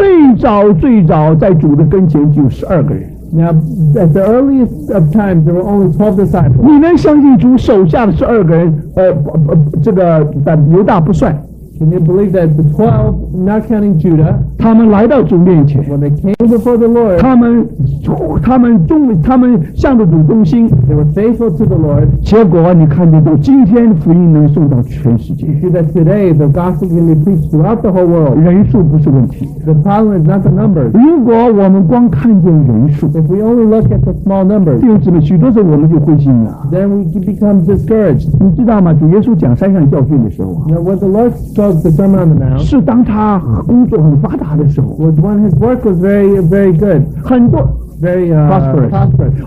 S1: 最早在主的跟前就有12个人。
S2: Now, at the earliest of times, there were only 12 disciples.
S1: 你能相信主手下的12个人？这个犹大不算，
S2: Can you believe that the 12, not counting Judah,
S1: 他们来到主面前，
S2: when they came before the Lord,
S1: 他们向着主忠心，
S2: they were faithful to the Lord.
S1: 结果你看得到今天福音能送到全世界，
S2: You see that today the gospel can be preached throughout the whole world.
S1: 人数不是问题。
S2: The problem is not the numbers.
S1: 如果我们光看见人数，
S2: If we only look at the small numbers,
S1: 弟兄姊妹，许多时候我们就灰心了。
S2: then we can become discouraged.
S1: 你知道吗？主耶稣讲山上教训的时候啊，
S2: You know, when the Lord spoke the Sermon on the Mount,
S1: 是当他工作很发达的时候，
S2: was when his work was very, very good,
S1: 很多
S2: very
S1: prosperous.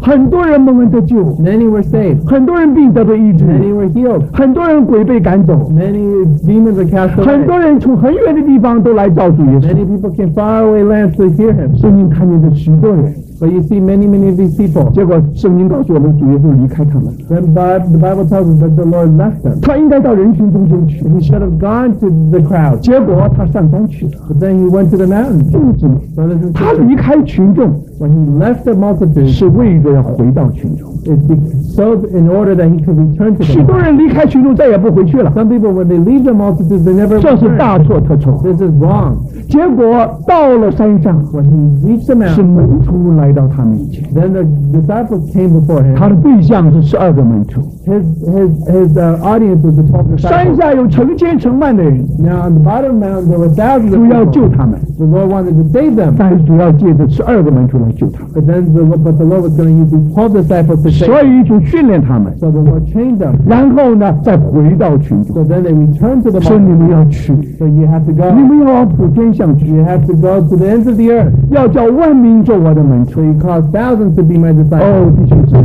S1: 很多人蒙恩得救，
S2: Many were saved.
S1: 很多人病得到医治，
S2: Many were healed.
S1: 很多人鬼被赶走，
S2: Many demons were cast
S1: 很
S2: away.
S1: 多人从很远的地方都来找主耶稣。
S2: Many people came far away lands to hear him.
S1: 圣经看见这许多人，
S2: But you see many of these people.
S1: 结果圣经告诉我们，主耶稣离开他们，
S2: Then the Bible tells us that the Lord left them.
S1: 他应该到人群中间去，
S2: He should have gone to the crowd.
S1: 结果他上山去了。
S2: But then he went to the mountains.
S1: 弟兄姊妹，
S2: Brothers and
S1: 他
S2: sisters,
S1: 离开群众
S2: when he left the multitude,
S1: 是为了要回到群众。
S2: it's so in order that he could return to
S1: 许
S2: them.
S1: 多人离开群众再也不回去了，
S2: Some people, when they leave the multitudes, they never
S1: 这是
S2: return.
S1: 大错特错。
S2: This is wrong.
S1: 结果到了山上，
S2: When he reached the
S1: 是
S2: mountain,
S1: 门徒来到他面前，
S2: then the disciples came before him.
S1: 他的对象是12个门徒。
S2: His audience was the 12
S1: 山
S2: disciples.
S1: 下有成千成万的人，
S2: Now, on the bottom of the mountain, there were thousands
S1: 主要
S2: of
S1: 救
S2: people.
S1: 他们，
S2: The Lord wanted to save them.
S1: 但是主要借着12个门徒来救他们。
S2: But the Lord was going to use these 12 disciples to save
S1: 所
S2: them.
S1: 以主训练他们，
S2: So the Lord trained them.
S1: 然后呢，再回到群众，
S2: So then they returned to the
S1: 说你
S2: mountain.
S1: 们要去，
S2: So you have to
S1: 你
S2: go.
S1: 们要往普天下去，
S2: You have to go to the ends of the earth.
S1: 要叫万民做我的门徒
S2: So。you cause thousands to be my disciples.
S1: 哦，弟兄姊妹，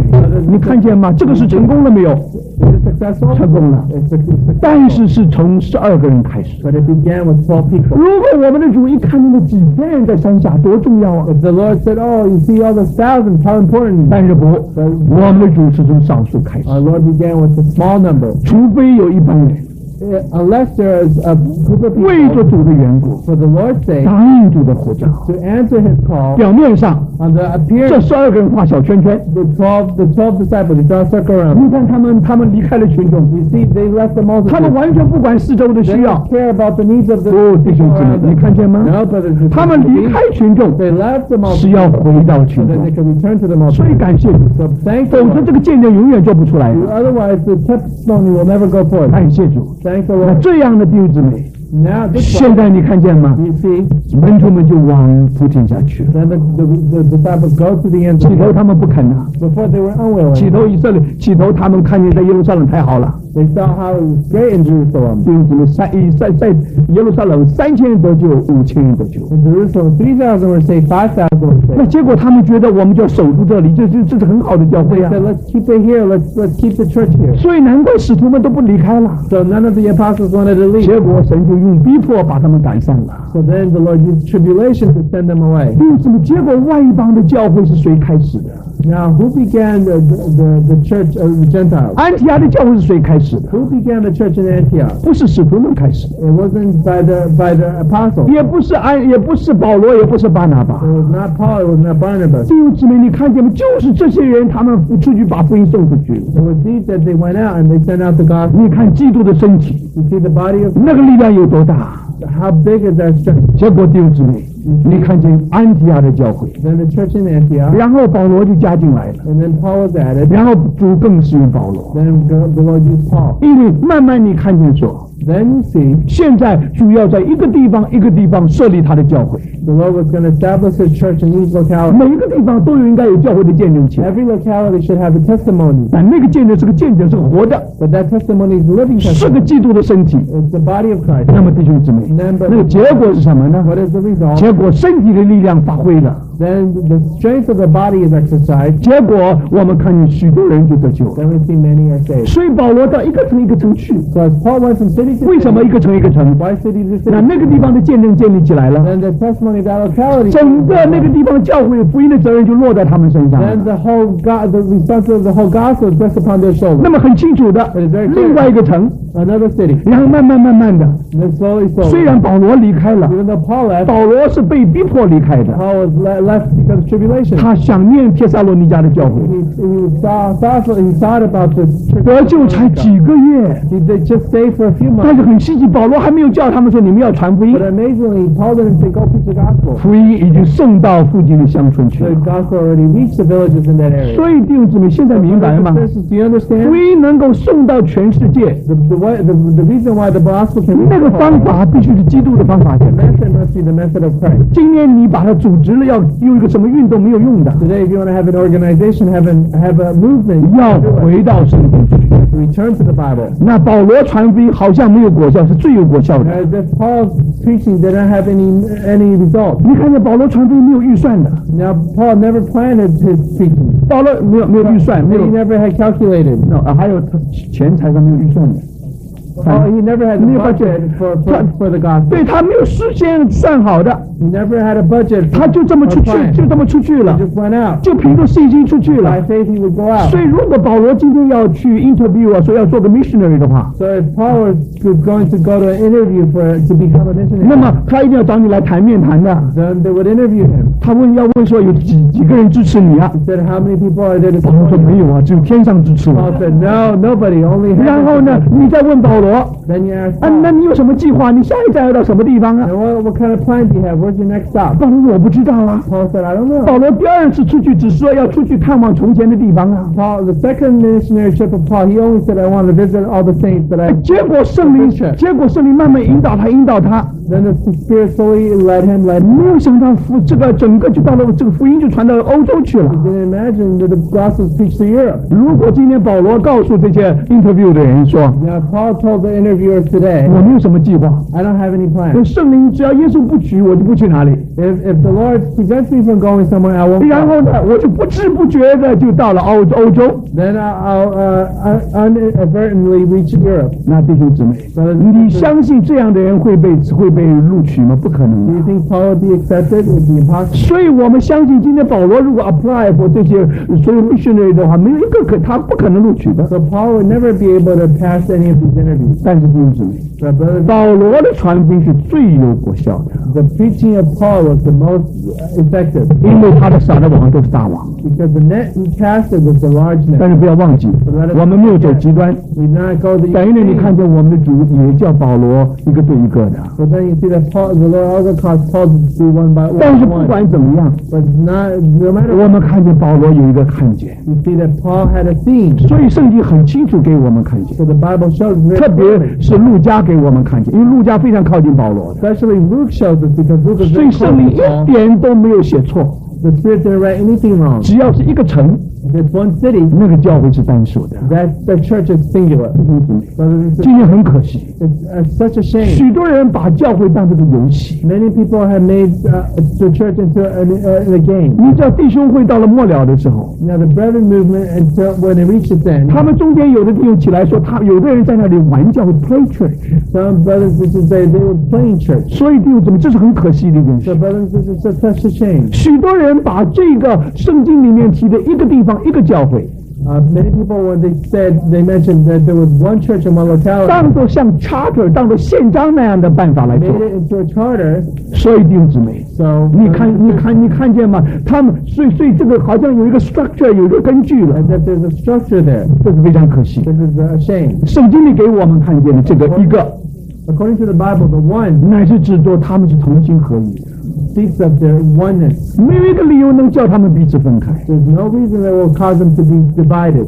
S1: 你看见吗？这个是成功了没有？
S2: Is it successful?
S1: 成功了，
S2: It's successful.
S1: 但是是从12个人开始。
S2: But it began with 12 people.
S1: 如果我们的主一看那么几千人在山下，多重要啊！
S2: If the Lord said, oh, you see all those thousands, how important.
S1: 但是不，
S2: But
S1: 我们的主是从少数开始，
S2: our Lord began with a small number.
S1: 除非有一帮人
S2: Unless there is a group of
S1: 为着
S2: people,
S1: 主的缘故，
S2: for the Lord's sake,
S1: 答应主的呼召。
S2: to answer his call,
S1: 表面上，
S2: on the
S1: 这
S2: appearance,
S1: 12个人画小圈圈，
S2: the 12 disciples, they draw a circle around.
S1: 你看他们离开了群众，
S2: You see, they left the
S1: 他们
S2: multitude.
S1: 完全不管四周的
S2: They
S1: 需要
S2: don't。care about the needs of the
S1: 哦，弟
S2: people
S1: 兄姊妹，
S2: around
S1: 你
S2: them.
S1: 看见吗？
S2: No, brothers and
S1: 他们离
S2: sisters,
S1: 开群众
S2: they left the
S1: 是
S2: multitude
S1: 要回到
S2: so
S1: 群
S2: that
S1: 众
S2: they，could return to the
S1: 所以
S2: multitude.
S1: 感谢主，
S2: So thank
S1: 否
S2: the
S1: 则
S2: Lord.
S1: 这个见证永远做不出来。
S2: Otherwise, the testimony will never go forth.
S1: 感谢主。
S2: Thank the
S1: 那
S2: Lord.
S1: 这样的弟兄姊妹，
S2: Now, this
S1: 现
S2: one,
S1: 在你看见吗？
S2: you see,
S1: 门徒们就往普天下去了。
S2: then the disciples go to the end.
S1: 起头他们不肯啊，
S2: Before they were
S1: 起
S2: unwilling.
S1: 头以色列，起头他们看见在耶路撒冷太好了。
S2: They saw how it was great in Jerusalem.
S1: 弟兄姊妹，在耶路撒冷3000人得救，5000人得救。
S2: In Jerusalem, 3,000 were saved, 5,000 were
S1: 那
S2: saved.
S1: 结果他们觉得我们就要守住这里，这是很好的教会
S2: They
S1: 啊。
S2: said, let's keep it here. Let's keep the church here.
S1: 所以难怪使徒们都不离开了。
S2: So none of the apostles wanted to leave.
S1: 结果神就用逼迫把他们赶上了。
S2: So then the Lord used tribulation to send them away.
S1: 弟兄姊妹，结果外邦的教会是谁开始的？
S2: Now, who began the church of the Gentiles?
S1: 安提阿的教会是谁开始的？
S2: Who began the church in Antioch?
S1: 不是使徒们开始的，
S2: It wasn't by the apostles.
S1: 也不是保罗，也不是巴拿巴
S2: It。was not Paul. It was not Barnabas.
S1: 弟兄姊妹，你看见吗？就是这些人，他们出去把福音送出去。
S2: It was these that they went out and they sent out the gospel.
S1: 你看基督的身体，
S2: You see the body of
S1: 那个力量有多大？
S2: how big is our strength?
S1: 结果弟兄姊妹，你看见安提阿的教会，
S2: Then the church in Antioch,
S1: 然后保罗就加进来了，
S2: and then Paul was added.
S1: 然后主更使用保罗，
S2: Then the Lord used Paul.
S1: 因为慢慢你看见说，
S2: then you see
S1: 现在主要在一个地方设立他的教会，
S2: the Lord was going to establish His church in each locality.
S1: 每一个地方都应该有教会的见证起来。
S2: Every locality should have a testimony,
S1: 但那个见证是个见证，是个活的，
S2: but that testimony is a living
S1: 是
S2: testimony.
S1: 个基督的身体。
S2: It's the body of Christ.
S1: 那么弟兄姊妹，那个结果是什么呢？
S2: What is the result?
S1: 结果身体的力量发挥了，
S2: Then the strength of the body is exercised.
S1: 结果我们看见许多人就得救了。
S2: Then we see many are saved.
S1: 所以保罗到一个城一个城去，
S2: So as Paul went from city to
S1: 为什么
S2: city,
S1: 一个城一个城？
S2: why city to
S1: 那
S2: city?
S1: 那个地方的见证建立起来了，
S2: Then the testimony of that locality.
S1: 整个那个地方教会福音的责任就落在他们身上
S2: Then
S1: 了。
S2: the responsibility of the whole gospel is rested upon their shoulders.
S1: 那么很清楚的，
S2: It is very
S1: 另外
S2: clear.
S1: 一个城，
S2: Another city.
S1: 然后慢慢的，
S2: Then slowly,
S1: 虽
S2: slowly.
S1: 然保罗离开了，
S2: Even though Paul left,
S1: 保罗是被逼迫离开的，
S2: Paul was left because of tribulation.
S1: 他想念帖撒罗尼迦的教会，
S2: He thought about the church.
S1: 得救才几个月，
S2: He did just stay for a few
S1: 但
S2: months.
S1: 是很稀奇，保罗还没有叫他们说你们要传福音
S2: But，amazingly, Paul didn't say go preach the gospel.
S1: 福音已经送到附近的乡村去
S2: The
S1: 了。
S2: gospel already reached the villages in that area.
S1: 所以弟兄姊妹，现在明白吗？
S2: Do you
S1: 福
S2: understand?
S1: 音能够送到全世界，
S2: The reason why the gospel can
S1: 那个方法必须是基督的方法。
S2: the method must be the method of Christ.
S1: 今天你把它组织了，要用一个什么运动没有用的，
S2: Today, if you want to have an organization, have a movement, you
S1: 要
S2: can do it.
S1: 回到圣经去。
S2: Return to the Bible.
S1: 那保罗传福音好像没有果效，是最有果效的。
S2: As if Paul's preaching didn't have any result.
S1: 你看见保罗传福音没有预算的，
S2: Now, Paul never planned his preaching.
S1: 保罗没有预算，没
S2: He
S1: 有
S2: never had calculated.
S1: 还有钱财上没有预算的。
S2: He never had the budget for the gospel.
S1: 对他没有事先算好的，
S2: He never had a budget.
S1: 他就这么出去， 就这么出去了，
S2: just went out.
S1: 就凭着信心出去了。
S2: By faith, he would go out.
S1: 所以如果保罗今天要去 interview 啊，说要做个 missionary 的话，
S2: So if Paul was going to go to an interview to become a
S1: 那
S2: missionary,
S1: 么他一定要找你来谈面谈的。
S2: then they would interview him.
S1: 他要问说有几个人支持你啊？
S2: He said, how many people are there to
S1: 保罗
S2: support
S1: 说
S2: you?
S1: 没有啊，只有天上支持我。
S2: Paul said, no, nobody, only
S1: 然后
S2: heaven.
S1: 呢，你再问保罗，
S2: Then you ask
S1: 啊，
S2: Paul,
S1: 那你有什么计划？你下一站要到什么地方啊？
S2: and what kind of plan do you have? Where's your next stop?
S1: 保罗说我不知道啊。
S2: Paul said, I don't know.
S1: 保罗第二次出去只说要出去探望从前的地方啊。
S2: Paul, the second missionary trip of Paul, he only said, I want to visit all the saints that I.
S1: 结果圣灵慢慢引导他，
S2: Then the Spirit slowly led him.
S1: 没有想到这个整个就到了这个福音就传到欧洲去了。
S2: Didn't imagine that the gospel was preached to Europe.
S1: 如果今天保罗告诉这些 interview 的人说，
S2: Now Paul told the interviewers today,
S1: 我没有什么计划，
S2: I don't have any plan.
S1: 圣灵只要耶稣不取，我就不去哪里。
S2: If the Lord prevents me from going somewhere, I won't
S1: 然
S2: go.
S1: 后呢，我就不知不觉的就到了欧洲。
S2: Then I'll inadvertently reach Europe.
S1: 那弟兄姊妹，你相信这样的人会被录取吗？不可
S2: Do
S1: 能
S2: you
S1: 的。
S2: think Paul would be accepted? It would be impossible.
S1: 所以我们相信，今天保罗如果 apply for 这些所有 missionary 的话，没有一个他不可能录取的。
S2: So Paul would never be able to pass any of these interviews.
S1: 但是弟兄姊妹，
S2: But brothers,
S1: 保罗的传福音是最有果效的，
S2: the preaching of Paul was the most effective
S1: 因为他的撒的网都是大网。
S2: because the net he casted was the large
S1: 但
S2: net.
S1: 是不要忘记，我们没有走极端。
S2: We did not go the
S1: 等于你
S2: extreme.
S1: 看见我们的主也叫保罗一个对一个的。
S2: But then you see that Paul, the Lord also caused Paul to do one by
S1: 但是不
S2: one.
S1: 管怎么样，
S2: But no matter
S1: 我
S2: what,
S1: 们看见保罗有一个看见，
S2: you see that Paul had a theme.
S1: 所以圣经很清楚给我们看见，
S2: So the Bible shows
S1: 特
S2: very
S1: 别
S2: clearly.
S1: 是路加给我们看见，因为路加非常靠近保罗的，
S2: Especially Luke shows us because Luke is
S1: 所以
S2: very
S1: 圣
S2: close
S1: 灵
S2: to
S1: 一
S2: Paul.
S1: 点都没有写错，
S2: The Spirit didn't write anything wrong.
S1: 只要是一个城，
S2: If it's one city,
S1: 那个教会是单数的。
S2: that church is singular. Brothers and
S1: 今
S2: sisters,
S1: 天很可惜，
S2: it's such a shame.
S1: 许多人把教会当这个游戏。
S2: Many people have made the church into a game.
S1: 你知道弟兄会到了末了的时候，
S2: Now the brethren movement, until when it reaches its end,
S1: 他们中间有的弟兄起来说，有的人在那里玩教会 play church，
S2: some brothers and sisters they were playing church.
S1: 所以弟兄姊妹，这是很可惜的一件
S2: So
S1: 事。
S2: brothers and sisters, it's such a shame.
S1: 许多人把这个圣经里面提的一个地方一个教会，
S2: Many people when they mentioned that there was one church in one locality,
S1: 当作像 charter 当作宪章那样的办法来做
S2: made。it into a charter.
S1: 所以弟兄姊妹，
S2: So
S1: 你看见吗？他们所以这个好像有一个 structure 有一个根据了，
S2: as if there's a structure there.
S1: 这是非常可惜。
S2: This is a shame.
S1: 圣经里给我们看见的这个一个，
S2: According to the Bible, the one
S1: 乃是指着他们是同心合一的。
S2: speaks of their oneness.
S1: 没有一个理由能叫他们彼此分开。
S2: There's no reason that will cause them to be divided.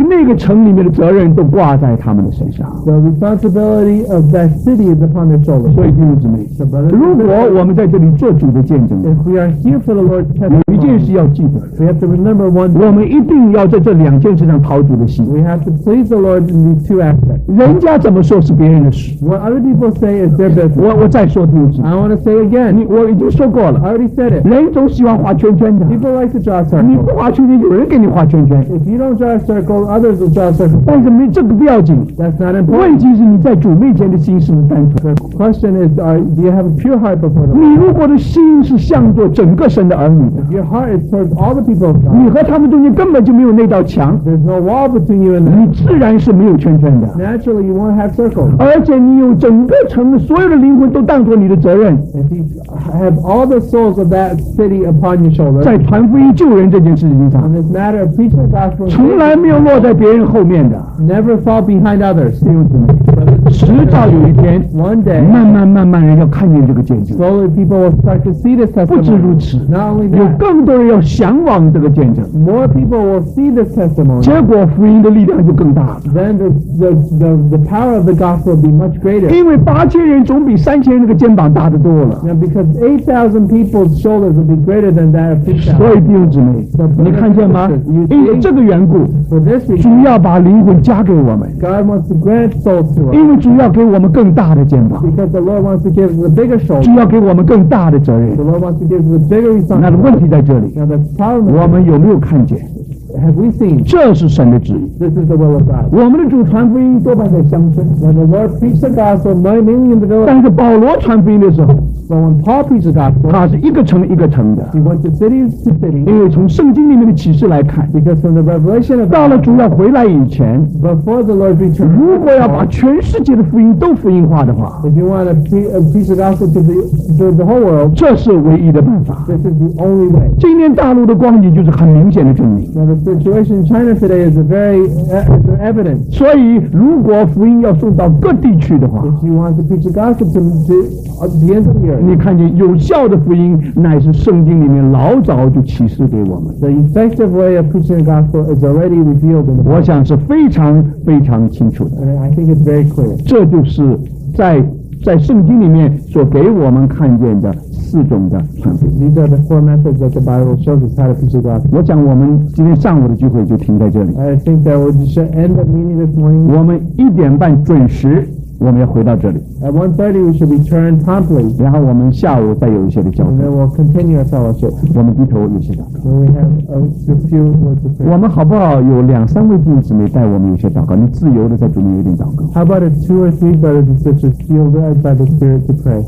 S1: 那个城里面的责任都挂在他们的身上。
S2: The responsibility of that city is upon their shoulders.
S1: 所以弟兄姊妹，如果我们在这里做主的见证，
S2: If we are here for the Lord's
S1: 有一件事
S2: testimony,
S1: 要记得，
S2: we have to remember one thing.
S1: 我们一定要在这两件事上讨主的心。
S2: We have to please the Lord in these two aspects.
S1: 人家怎么说是别人的事，
S2: What other people say is their business.
S1: 我再说弟兄姊妹，
S2: I want to say again.
S1: 我已经说过了，
S2: I already said it.
S1: 人总喜欢画圈圈的，
S2: People like to draw
S1: 你
S2: circles.
S1: 不画圈圈，有人给你画圈圈，
S2: If you don't draw a circle, others will draw a circle.
S1: 但是这个不要紧，
S2: That's not
S1: 问
S2: important.
S1: 题是你在主面前的心是不是单纯？
S2: The question is, do you have a pure heart before the
S1: 你
S2: Lord?
S1: 如果的心是向着整个神的儿女的，
S2: If your heart is towards all the people of
S1: 你
S2: God,
S1: 和他们中间根本就没有那道墙，
S2: there's no wall between you and them.
S1: 你自然是没有圈圈的。
S2: Naturally, you won't have circles.
S1: 而且你有整个城的所有的灵魂都当作你的责任，
S2: If you have all the souls of that city upon your shoulders,
S1: 在传福音救人这件事情上
S2: on，this matter of preaching the gospel,
S1: 从来没有落在别人后面的。
S2: never fall behind others.
S1: 弟兄姊妹，迟早有一天，
S2: One day,
S1: 慢慢人要看见这个见证。
S2: slowly people will start to see this
S1: 不止如
S2: testimony.
S1: 此，
S2: Not only
S1: 有
S2: that,
S1: 更多人要向往这个见证，
S2: more people will see this testimony.
S1: 结果福音的力量就更大了。
S2: Then the power of the gospel will be much greater.
S1: 因为8000人总比3000人那个肩膀大得多了。
S2: Now, because 8,000 people's shoulders will be greater than that of 3,000.
S1: 所以弟兄姊妹，你看见吗？因为这个缘故，
S2: For this
S1: 主
S2: reason,
S1: 要把灵魂加给我们，
S2: God wants to grant souls to us.
S1: 因为主要给我们更大的肩膀，
S2: Because the Lord wants to give us a bigger
S1: 主
S2: shoulder.
S1: 要给我们更大的责任
S2: The。Lord wants to give us a bigger
S1: 那
S2: responsibility.
S1: 问题在这里，
S2: Now, the problem
S1: 我
S2: is,
S1: 们有没有看见？
S2: have we seen
S1: 这是神的旨意。
S2: this is the will of God?
S1: 我们的主传福音多半在乡村，
S2: When the Lord preached the gospel, mainly in the village,
S1: 但是保罗传福音的时候，
S2: but when Paul preached the gospel,
S1: 他是一个城一个城的，
S2: he went to city to city.
S1: 因为从圣经里面的启示来看，
S2: Because from the revelation of
S1: 到了
S2: God,
S1: 主要回来以前，
S2: before the Lord returned,
S1: 如果要把全世界的福音都福音化的话，
S2: if you want to preach the gospel to the whole world,
S1: 这是唯一的办法。
S2: this is the only way.
S1: 今天大陆的光景就是很明显的证明。
S2: Now, the situation in China today is a very evident.
S1: 所以，如果福音要送到各地区的话，
S2: If you want to preach the gospel to the ends of the earth,
S1: 你看见有效的福音乃是圣经里面老早就启示给我们，
S2: the effective way of preaching the gospel is already revealed in the
S1: 我
S2: Bible.
S1: 想是非常清楚的。
S2: And I think it's very clear.
S1: 这就是在圣经里面所给我们看见的4种的传福音。
S2: These are the 4 methods that the Bible shows us how to preach the gospel.
S1: 我想我们今天上午的聚会就停在这里。
S2: I think that we should end the meeting this morning.
S1: 我们1点半准时，我们要回到这里，
S2: At 1:30 we should return promptly,
S1: 然后我们下午再有一些的交
S2: and then
S1: 流。
S2: we'll continue our fellowship.
S1: 我们低头有些祷告。
S2: When we have a few words of
S1: 我
S2: prayer.
S1: 们好不好有2-3位弟兄姊妹带我们有些祷告？你自由的在主里有点祷告。
S2: How about if 2 or 3 brothers and sisters feel led by the Spirit to pray?